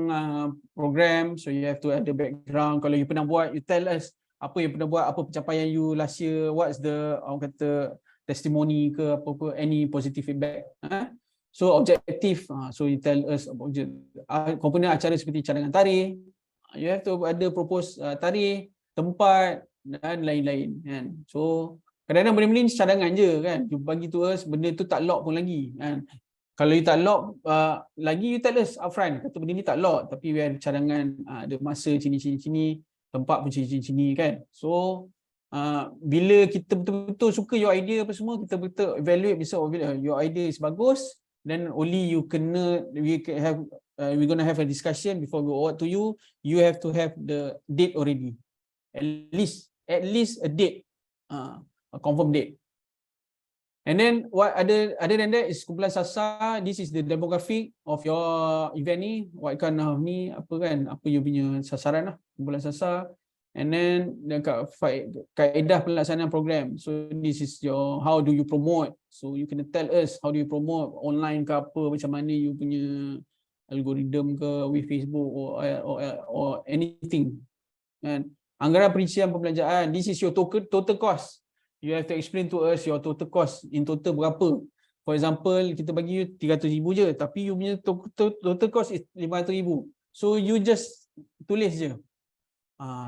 program, so you have to ada background. Kalau you pernah buat, you tell us apa yang pernah buat, apa pencapaian you last year, what's the orang kata testimoni ke apa-apa, any positive feedback. So objektif, so you tell us about komponen acara seperti cadangan tarikh, you have to ada propose tarikh, tempat dan lain-lain kan. So kadang-kadang benda-benda ni cadangan je kan, you bagi to us, benda tu tak lock pun lagi kan. Kalau you tak lock lagi, you tell us upfront, kata benda ni tak lock tapi we ada cadangan, ada masa sini, tempat pun sini kan. So bila kita betul-betul suka your idea apa semua, kita betul evaluate besok, your idea is bagus, then only you kena, we're gonna have a discussion before we award to you. You have to have the date already, at least a date, a confirm date. And then what other than that is kumpulan sasar. This is the demographic of your event ni, what kind of ni, apa kan, apa you punya sasaran lah, kumpulan sasar. And then kaedah pelaksanaan program. So this is your, how do you promote? So you can tell us how do you promote online ke apa, macam mana you punya algorithm ke with Facebook or anything. And anggaran perincian pembelanjaan, this is your total cost. You have to explain to us your total cost, in total berapa. For example, kita bagi you 300,000 je, tapi you punya total cost is 500,000. So you just tulis je.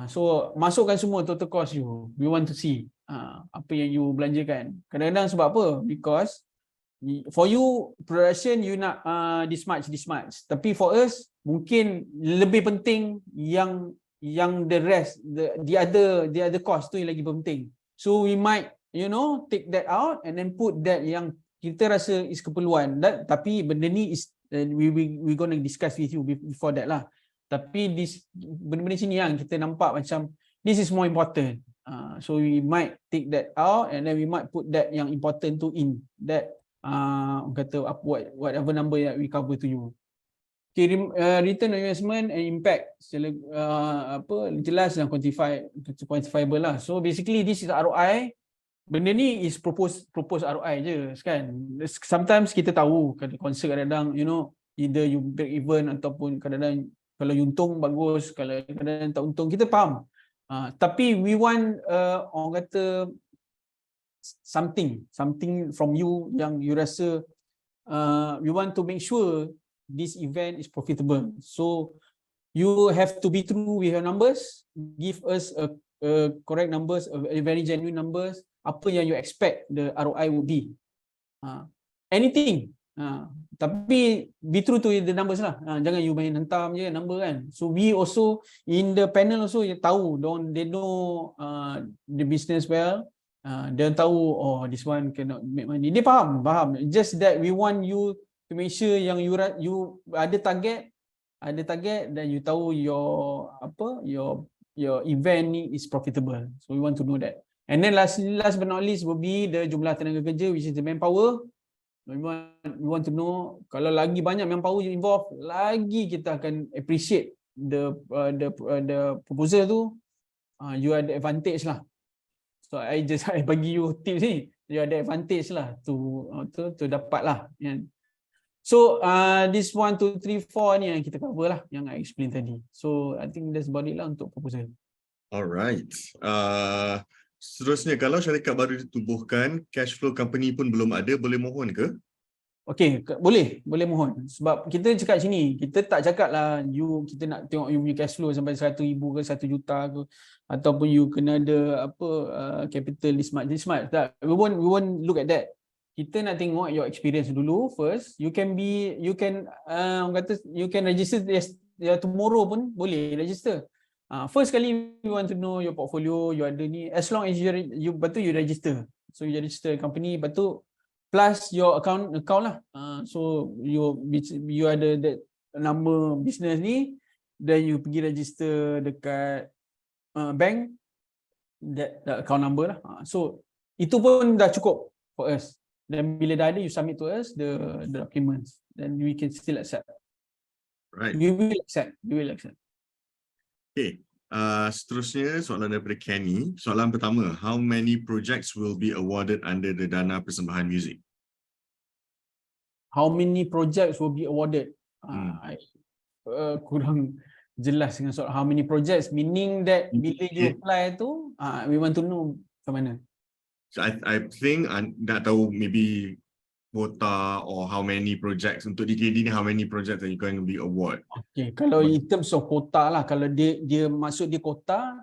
So masukkan semua total cost you. We want to see apa yang you belanjakan. Kadang-kadang sebab apa? Because for you production you nak this much. Tapi for us mungkin lebih penting yang the rest, the other cost tu yang lagi penting. So we might take that out and then put that yang kita rasa is keperluan. Tapi benda ni is we gonna discuss with you before that lah. Tapi benda-benda sini yang kita nampak macam this is more important. So we might take that out and then we might put that yang important tu in that kata whatever number that we cover to you. Okay, return on investment and impact jelas dan quantifiable lah. So basically this is ROI. Benda ni is propose ROI je kan. Sometimes kita tahu konsert kadang-kadang either you break even ataupun kadang-kadang kalau you untung bagus, kalau kadang-kadang tak untung, kita faham. Tapi we want orang kata something from you yang you rasa we want to make sure this event is profitable. So you have to be true with your numbers, give us a correct numbers, a very genuine numbers, apa yang you expect the ROI would be. Anything. Tapi be true to the numbers lah. Jangan you main hentam je number kan. So we also in the panel also you tahu, they know the business well. Dia tahu this one cannot make money. Dia faham. Just that we want you to make sure yang you ada target dan you tahu your event ni is profitable. So we want to know that. And then last but not least will be the jumlah tenaga kerja, which is the manpower. We want to know kalau lagi banyak manpower you involve, lagi kita akan appreciate the proposal tu. You ada advantage lah. So I bagi you tips ni, you ada advantage lah to dapat lah. So this 1, 2, 3, 4 ni yang kita cover lah, yang I explain tadi. So I think that's about it lah untuk proposal. Alright. Seterusnya, kalau syarikat baru ditubuhkan, cash flow company pun belum ada, boleh mohon ke? Okey, boleh mohon. Sebab kita cakap sini, kita tak cakap lah kita nak tengok you punya cash flow sampai 100,000 ke 1 juta ke, ataupun you kena ada capital this much. Tak, we won't look at that. Kita nak tengok your experience dulu first. You can register tomorrow pun boleh register. First kali we want to know your portfolio, you ada ni, as long as you register. So you register company, betul, plus your account lah. So you ada that nama business ni, then you pergi register dekat bank, that account number lah. So itu pun dah cukup for us. Then bila dah ada, you submit to us the documents. Then we can still accept. Right. We will accept. We will accept. Okay. Seterusnya soalan daripada Kenny. Soalan pertama, how many projects will be awarded under the Dana Persembahan Muzik? How many projects will be awarded? Kurang jelas dengan soal how many projects, meaning that bila you apply tu, we want to know macam mana. So I think nak tahu maybe quota or how many projects untuk DKD ni, how many projects are you going to be award? Okay, kalau in terms of quota lah, kalau dia maksud dia quota,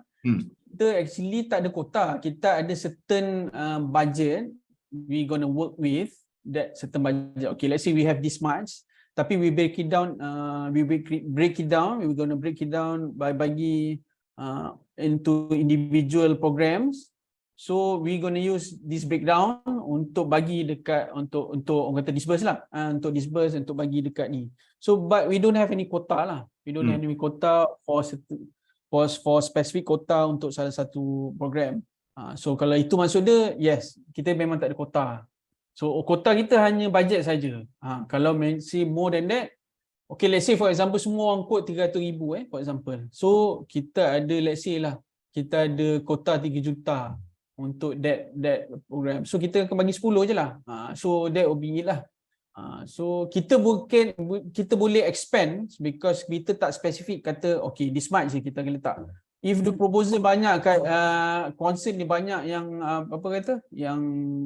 kita actually tak ada quota. Kita ada certain budget we gonna work with that certain budget. Okay, let's say we have this much, tapi we break it down. We're gonna break it down by bagi into individual programs. So we gonna use this breakdown untuk bagi dekat untuk orang kata disburse lah, untuk disburse untuk bagi dekat ni. So but we don't have any quota lah. We don't have any quota for specific quota untuk salah satu program. So kalau itu maksud dia, yes, kita memang tak ada quota. So quota kita hanya budget saja. Kalau say more than that, okay, let's say for example semua orang quote 300,000 for example. So kita ada, let's say lah, kita ada quota 3 juta untuk that program. So kita akan bagi 10 je lah. So that will be it lah. So kita boleh expand because kita tak spesifik kata okay this much je kita akan letak. If the proposal banyak kat concern ni banyak yang yang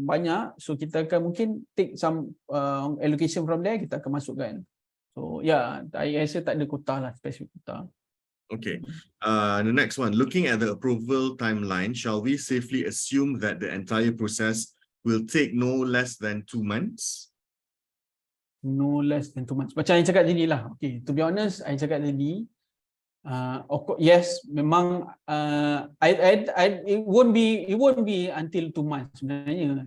banyak, so kita akan mungkin take some allocation from there, kita akan masukkan. So yeah, I rasa tak ada quota lah, spesifik quota. Okay. The next one, looking at the approval timeline, shall we safely assume that the entire process will take no less than 2 months? No less than 2 months. Macam yang cakap tadi lah. Okay, to be honest, I cakap tadi, yes, memang it won't be until 2 months sebenarnya.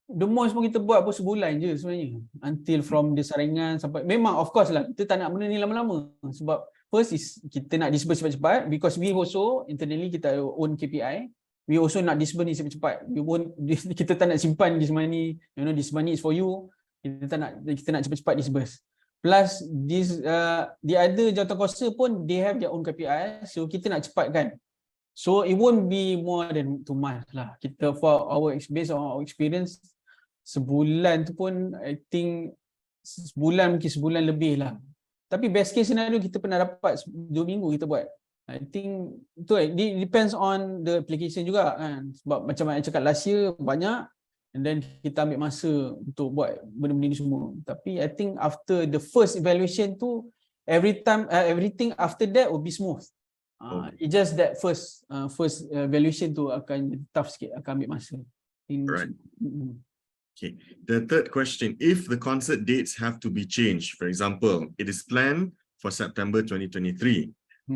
The most pun kita buat pun sebulan je sebenarnya. Until from the saringan sampai, memang of course lah, kita tak nak benda ni lama-lama. Sebab first is kita nak disburse cepat-cepat because we also internally kita own KPI. We also nak disburse ni cepat-cepat. Kita tak nak simpan this money, this money is for you. Kita nak cepat-cepat disburse. Plus the other jawatankuasa pun they have their own KPI, so kita nak cepatkan. So it won't be more than 2 months lah. Kita based on our experience, sebulan tu pun I think mungkin sebulan lebih lah. Tapi best case scenario kita pernah dapat 2 minggu kita buat. I think itu depends on the application juga kan. Sebab macam saya cakap last year banyak, and then kita ambil masa untuk buat benda-benda ni semua. Tapi I think after the first evaluation tu, everything after that will be smooth. It's just that first evaluation tu akan tough sikit, akan ambil masa. Right. Okay. The third question, if the concert dates have to be changed, for example, it is planned for September 2023,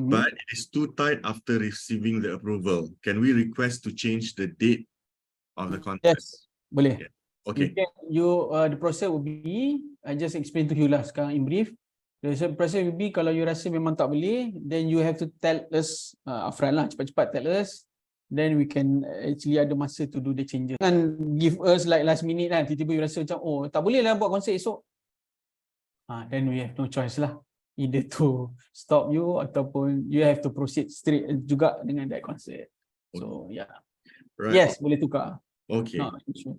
but it is too tight after receiving the approval, can we request to change the date of the concert? Yes, boleh. Yeah. Okay. The process will be, I just explain to you lah sekarang in brief. The process will be, kalau you rasa memang tak boleh, then you have to tell us upfront lah, cepat-cepat tell us. Then we can actually ada masa to do the changes. Kan give us like last minute kan, tiba-tiba you rasa macam tak boleh lah buat konsert esok. Then we have no choice lah. Either to stop you ataupun you have to proceed straight juga dengan that concert. So yeah. Right. Yes, boleh tukar. Okay. No, sure.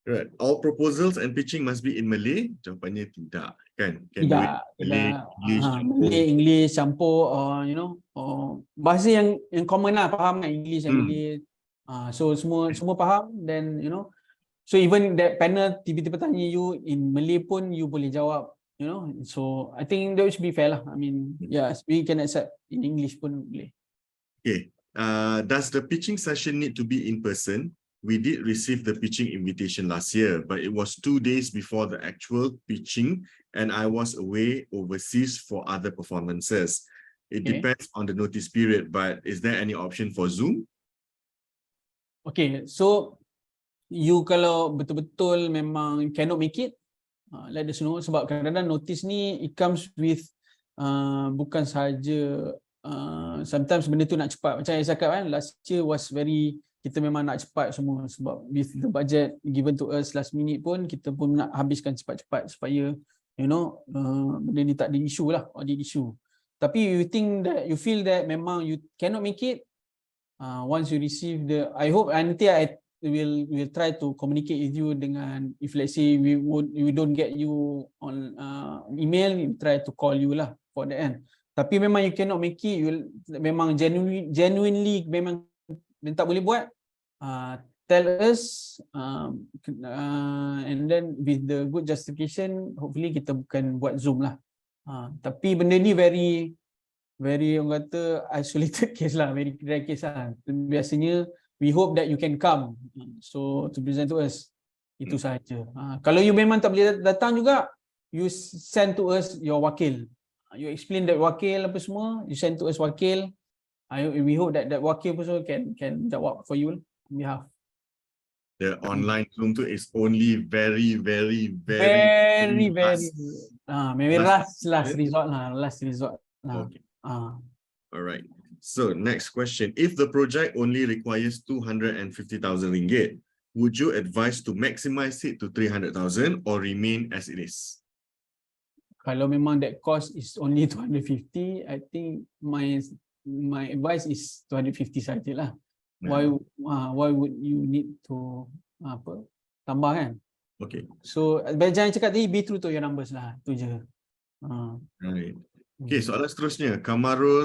Right. All proposals and pitching must be in Malay? Jawapannya tidak, kan? Can do it Malay, English, Malay, English, campur, bahasa yang common lah, faham kan? English and Malay. So semua faham, then so even that panel tiba-tiba tanya you in Malay pun you boleh jawab, So I think that should be fair lah. I mean, yes, we can accept in English pun boleh. Okay. Does the pitching session need to be in person? We did receive the pitching invitation last year, but it was 2 days before the actual pitching, and I was away overseas for other performances. It depends on the notice period, but is there any option for Zoom? Okay, so you kalau betul-betul memang cannot make it, let us know, sebab kadang-kadang notice ni it comes with bukan sahaja sometimes benda tu nak cepat. Macam saya cakap kan, last year was very, kita memang nak cepat semua, sebab with the budget given to us last minute pun kita pun nak habiskan cepat-cepat supaya benda ni tak ada isu lah, audit issue. Tapi you feel that memang you cannot make it, once you receive I hope nanti I will try to communicate with you dengan, if let's say we don't get you on email, we try to call you lah for that end. Tapi memang you cannot make it, memang genuinely memang tak boleh buat, tell us, and then with the good justification, hopefully kita bukan buat Zoom lah. Tapi benda ni very orang kata isolated case lah, very rare case lah. Biasanya we hope that you can come so to present to us, itu sahaja. Kalau you memang tak boleh datang juga, you send to us your wakil, you explain that wakil apa semua, you send to us wakil. We hope that wakil also can jawab for you on behalf. The online Zoom tu is only very Maybe last resort lah. Okay. All right. So next question, if the project only requires 250,000 ringgit, would you advise to maximize it to 300,000 or remain as it is? Kalau memang that cost is only 250, I think my advice is 250 sajalah. Yeah. Why would you need to tambah kan? Okay. So jangan cakap tadi, be true to your numbers lah, tu je. Right. Okay, soalan seterusnya,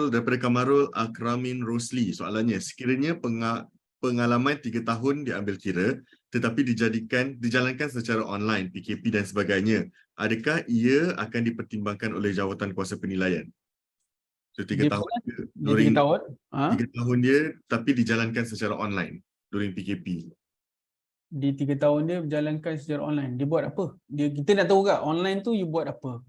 daripada Kamarul Akramin Rosli. Soalannya, sekiranya pengalaman 3 tahun diambil kira tetapi dijalankan secara online, PKP dan sebagainya, adakah ia akan dipertimbangkan oleh jawatan kuasa penilaian? So 3 tahun dia, 3 tahun dia tapi dijalankan secara online during PKP. Di 3 tahun dia berjalankan secara online, dia buat apa? Kita nak tahu tak online tu you buat apa?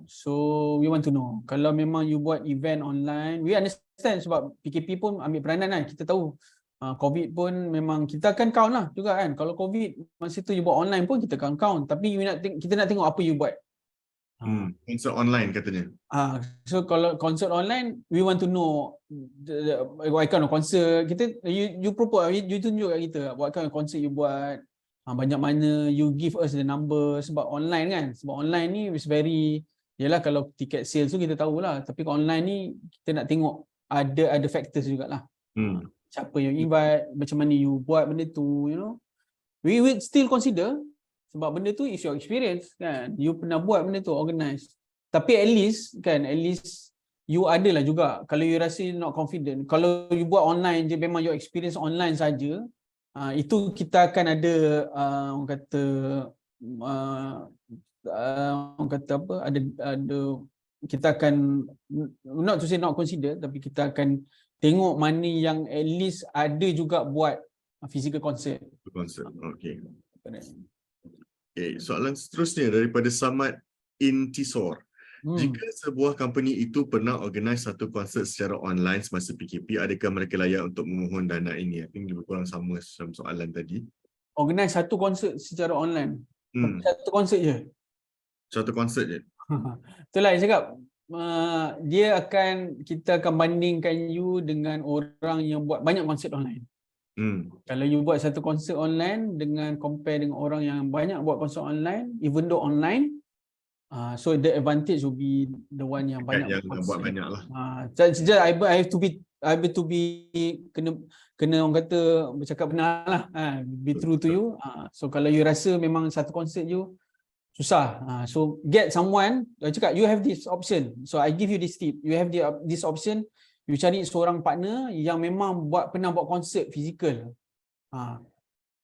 So we want to know. Kalau memang you buat event online, we understand sebab PKP pun ambil peranan kan. Kita tahu COVID pun memang kita akan count lah juga kan. Kalau COVID masa tu you buat online pun kita akan count. Tapi kita nak tengok apa you buat. Konsert online katanya. So kalau konsert online, we want to know what kind of concert. You propose, you tunjuk kat kita what kind of concert you buat, banyak mana, you give us the number. Sebab online kan, sebab online ni is very, yelah kalau tiket sales tu kita tahulah, tapi online ni kita nak tengok ada factors jugalah. Siapa yang invite, macam mana you buat benda tu, we will still consider. Sebab benda tu is your experience kan. You pernah buat benda tu, organize. Tapi at least you adalah juga. Kalau you rasa not confident, kalau you buat online je, memang your experience online saja, itu kita akan ada orang kata apa? Ada kita akan not to say not consider, tapi kita akan tengok mana yang at least ada juga buat physical concert. Okay. Okay, soalan seterusnya daripada Samad Intisor. Jika sebuah company itu pernah organize satu konsert secara online semasa PKP, adakah mereka layak untuk memohon dana ini? I think lebih kurang sama macam soalan tadi. Organize satu konsert secara online? Satu konsert je? Satu konsert je. Itulah yang cakap. Kita akan bandingkan you dengan orang yang buat banyak konsert online. Kalau you buat satu konsert online dengan compare dengan orang yang banyak buat konsert online, even though online, so the advantage will be the one yang banyak buat banyak lah. I have to be kena orang kata bercakap benar lah, be true to you. So kalau you rasa memang satu konsert you susah, so get someone. Cakap you have this option, so I give you this tip, you have this option. You cari seorang partner yang memang pernah buat konsert fizikal.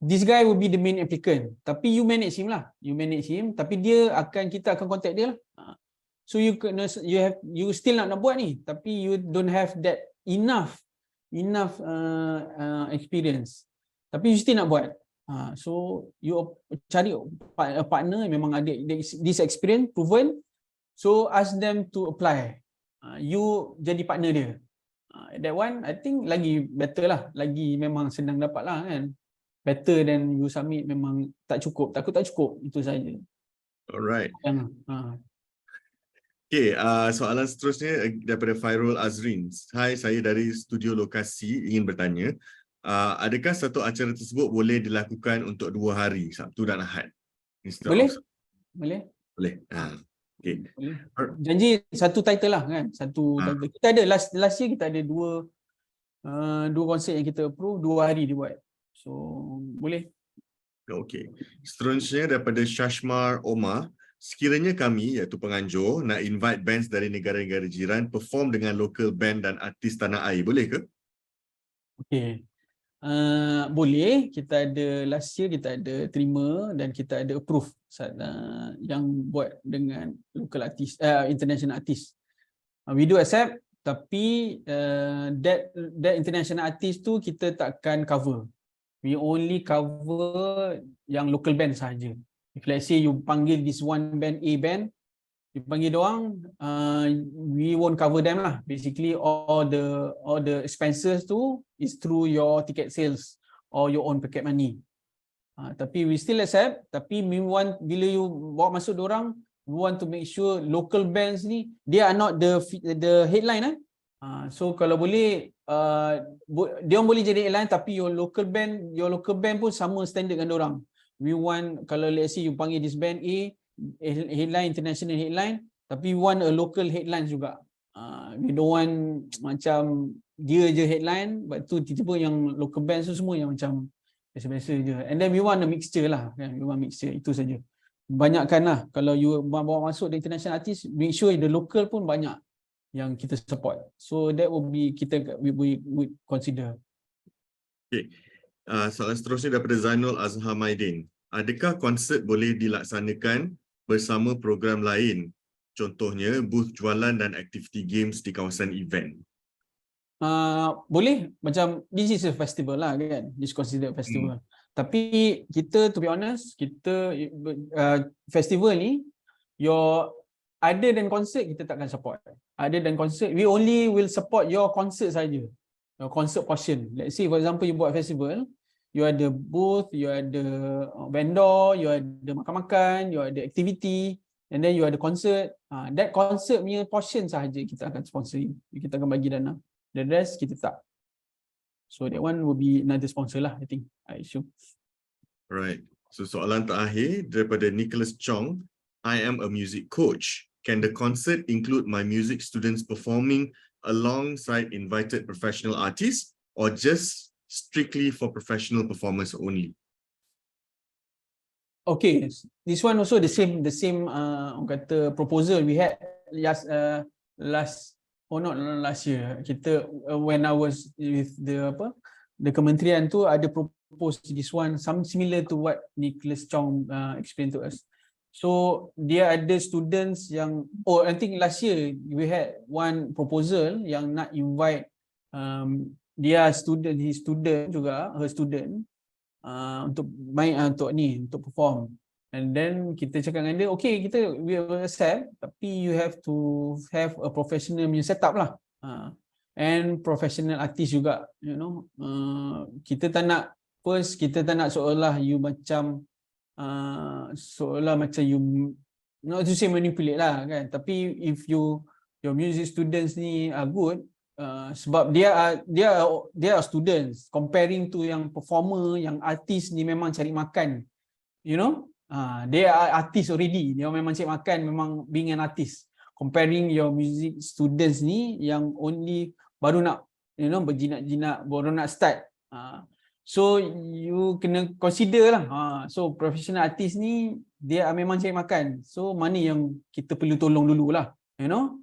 This guy will be the main applicant. Tapi you manage him lah. You manage him. Tapi kita akan contact dia lah. So you still nak buat ni. Tapi you don't have that enough experience. Tapi you still nak buat. So you cari a partner yang memang ada this experience, proven. So ask them to apply. You jadi partner dia. That one I think lagi better lah, lagi memang senang dapat lah kan. Better than you submit memang tak cukup, takut tak cukup, itu saja. Alright. Okay, soalan seterusnya daripada Fairul Azrin. Hai, saya dari Studio Lokasi ingin bertanya, adakah satu acara tersebut boleh dilakukan untuk 2 hari, Sabtu dan Ahad? Instead Boleh? of- Boleh? Boleh. Okay. Boleh. Janji satu title lah kan. Satu title. Kita ada last year kita ada dua konsert yang kita approve, 2 hari dibuat. So boleh. Okey. Seterusnya daripada Shashmar Omar, sekiranya kami iaitu penganjur nak invite bands dari negara-negara jiran perform dengan local band dan artis tanah air, boleh ke? Okey. Boleh. Kita ada last year kita ada terima dan kita ada approve yang buat dengan local artis, international artis. We do accept, tapi that international artist tu kita takkan cover. We only cover yang local band sahaja. If let's say you panggil this one band, A band, you panggil diorang, we won't cover them lah. Basically all the expenses tu is through your ticket sales or your own pocket money. Tapi we still accept, tapi we want, bila you bawa masuk diorang, we want to make sure local bands ni, they are not the headline. So kalau boleh, dia orang boleh jadi headline, tapi your local band pun sama standard dengan diorang. We want, kalau let's say you panggil this band A, headline, international headline, tapi we want a local headline juga. We don't want macam dia je headline, but tu tiba-tiba yang local band tu semua yang macam biasa-biasa je. And then we want a mixture lah, kan? We want mixture, itu saja. Banyakkan lah, kalau you bawa masuk the international artist, make sure the local pun banyak yang kita support. So that will be, we would consider. Okay. Soalan seterusnya daripada Zainul Azhar Maidin. Adakah konsert boleh dilaksanakan bersama program lain? Contohnya booth jualan dan aktiviti games di kawasan event. Boleh, macam this is a festival lah kan. This is considered festival. Tapi kita, to be honest, kita festival ni, other than concert kita takkan support. Other than concert, we only will support your concert saja. Your concert portion. Let's say for example you buat festival, you ada booth, you ada vendor, you ada makan-makan, you ada activity, and then you ada concert. That concert punya portion sahaja kita akan sponsori. Kita akan bagi dana. The rest kita tak. So that one will be another sponsor lah, I think. I assume. Right. So soalan terakhir daripada Nicholas Chong. I am a music coach. Can the concert include my music students performing alongside invited professional artists, or just strictly for professional performers only? Okay, this one also the same orang kata proposal we had not last year. Kita when I was with the kementerian tu ada propose this one, some similar to what Nicholas Chong explained to us. So dia ada students yang, I think last year we had one proposal yang nak invite her student untuk main untuk perform. And then kita cakap dengan dia, okay, we will accept, tapi you have to have a professional punya setup lah. And professional artist juga, you know. Kita tak nak seolah you macam you not to say manipulate lah kan, tapi if your music students ni are good, sebab dia are students comparing to yang performer, yang artis ni memang cari makan, you know. They are artists already, dia memang cari makan, memang being an artist. Comparing your music students ni yang only baru nak, you know, berjinak-jinak, baru nak start. So you kena consider lah. So professional artist ni dia memang cari makan. So mana yang kita perlu tolong dululah, you know.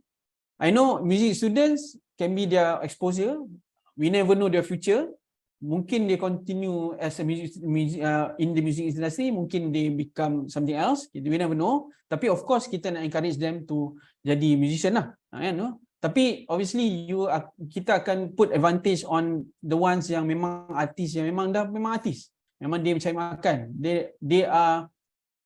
I know music students can be their exposure. We never know their future. Mungkin they continue as a in the music industry, mungkin they become something else. We never know. Tapi of course kita nak encourage them to jadi musician lah, kan, no? Tapi obviously kita akan put advantage on the ones yang memang artis, yang memang artis. Memang dia mencari makan. They are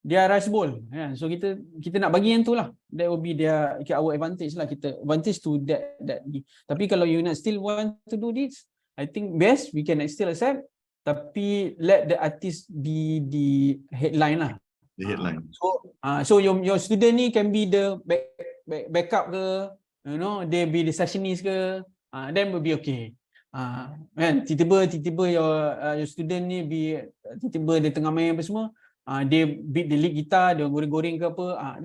rice bowl, kan? So kita nak bagi yang tu lah. That will be our advantage lah. Kita advantage to that. Tapi kalau you not still want to do this, I think best we can still accept, tapi let the artist be the headline lah. The headline. So your student ni can be the backup ke, you know, they be the sessionist ke, then will be okay. Kan tiba-tiba your student ni tiba-tiba dia tengah main apa semua, dia beat the lead gitar, dia goreng-goreng ke apa,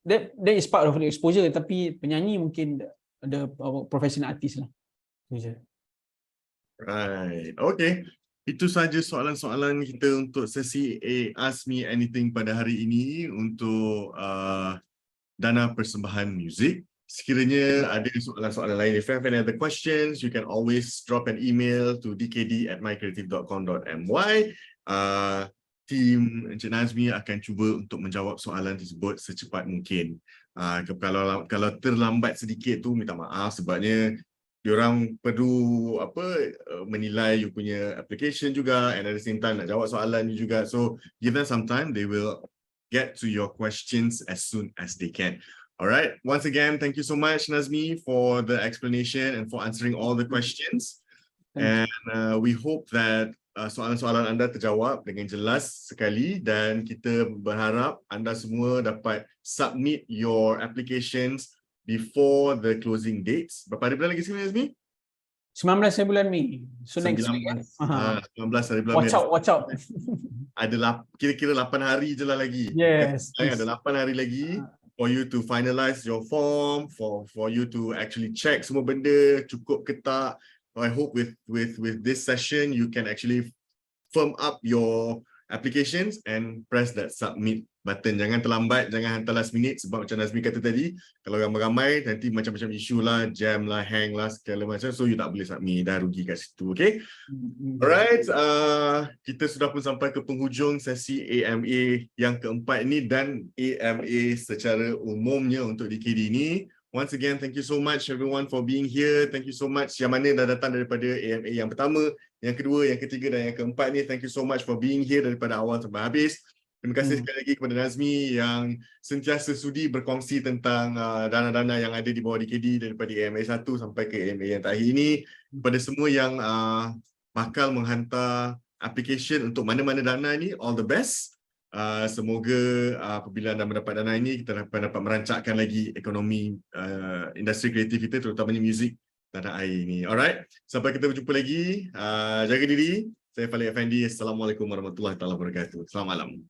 that is part of the exposure. Tapi penyanyi mungkin ada professional artist lah. Itu je. Right. Okay. Itu saja soalan-soalan kita untuk sesi Ask Me Anything pada hari ini untuk Dana Persembahan Muzik. Sekiranya ada soalan-soalan lain, if you have any other questions, you can always drop an email to dkd@mycreative.com.my. Team Encik Nadzmi akan cuba untuk menjawab soalan tersebut secepat mungkin. Kalau terlambat sedikit tu minta maaf, sebabnya diorang perlu menilai you punya application juga, and at the same time nak jawab soalan you juga. So give them some time, they will get to your questions as soon as they can. All right. Once again, thank you so much, Nadzmi, for the explanation and for answering all the questions. And we hope that soalan-soalan anda terjawab dengan jelas sekali, dan kita berharap anda semua dapat submit your applications before the closing dates. Berapa hari bulan lagi sekarang, Nadzmi? 19 hari bulan Mei. So next week. 19 hari bulan Mei. Watch out. Ada kira-kira 8 hari je lah lagi. Yes. Ada 8 hari lagi for you to finalize your form, for you to actually check semua benda cukup ke tak. I hope with this session you can actually firm up your applications and press that submit button. Jangan terlambat, jangan hantar last minute, sebab macam Nadzmi kata tadi, kalau ramai-ramai nanti macam-macam isu lah, jam lah, hang lah, segala macam, so you tak boleh submit, dah rugi kat situ. Okay, alright, kita sudah pun sampai ke penghujung sesi AMA yang keempat ni, dan AMA secara umumnya untuk DKD ni. Once again, thank you so much everyone for being here. Thank you so much yang mana dah datang daripada AMA yang pertama, yang kedua, yang ketiga dan yang keempat ni. Thank you so much for being here daripada awal sampai habis. Terima kasih sekali lagi kepada Nadzmi yang sentiasa sudi berkongsi tentang dana-dana yang ada di bawah DKD daripada AMA 1 sampai ke AMA yang terakhir ini. Kepada semua yang bakal menghantar application untuk mana-mana dana ni, all the best. Semoga apabila anda mendapat dana ini, kita dapat merancangkan lagi ekonomi industri kreatif kita, terutamanya muzik tanah air ini. Alright, sampai kita berjumpa lagi. Jaga diri. Saya Falliq Effendy. Assalamualaikum warahmatullahi wabarakatuh. Selamat malam.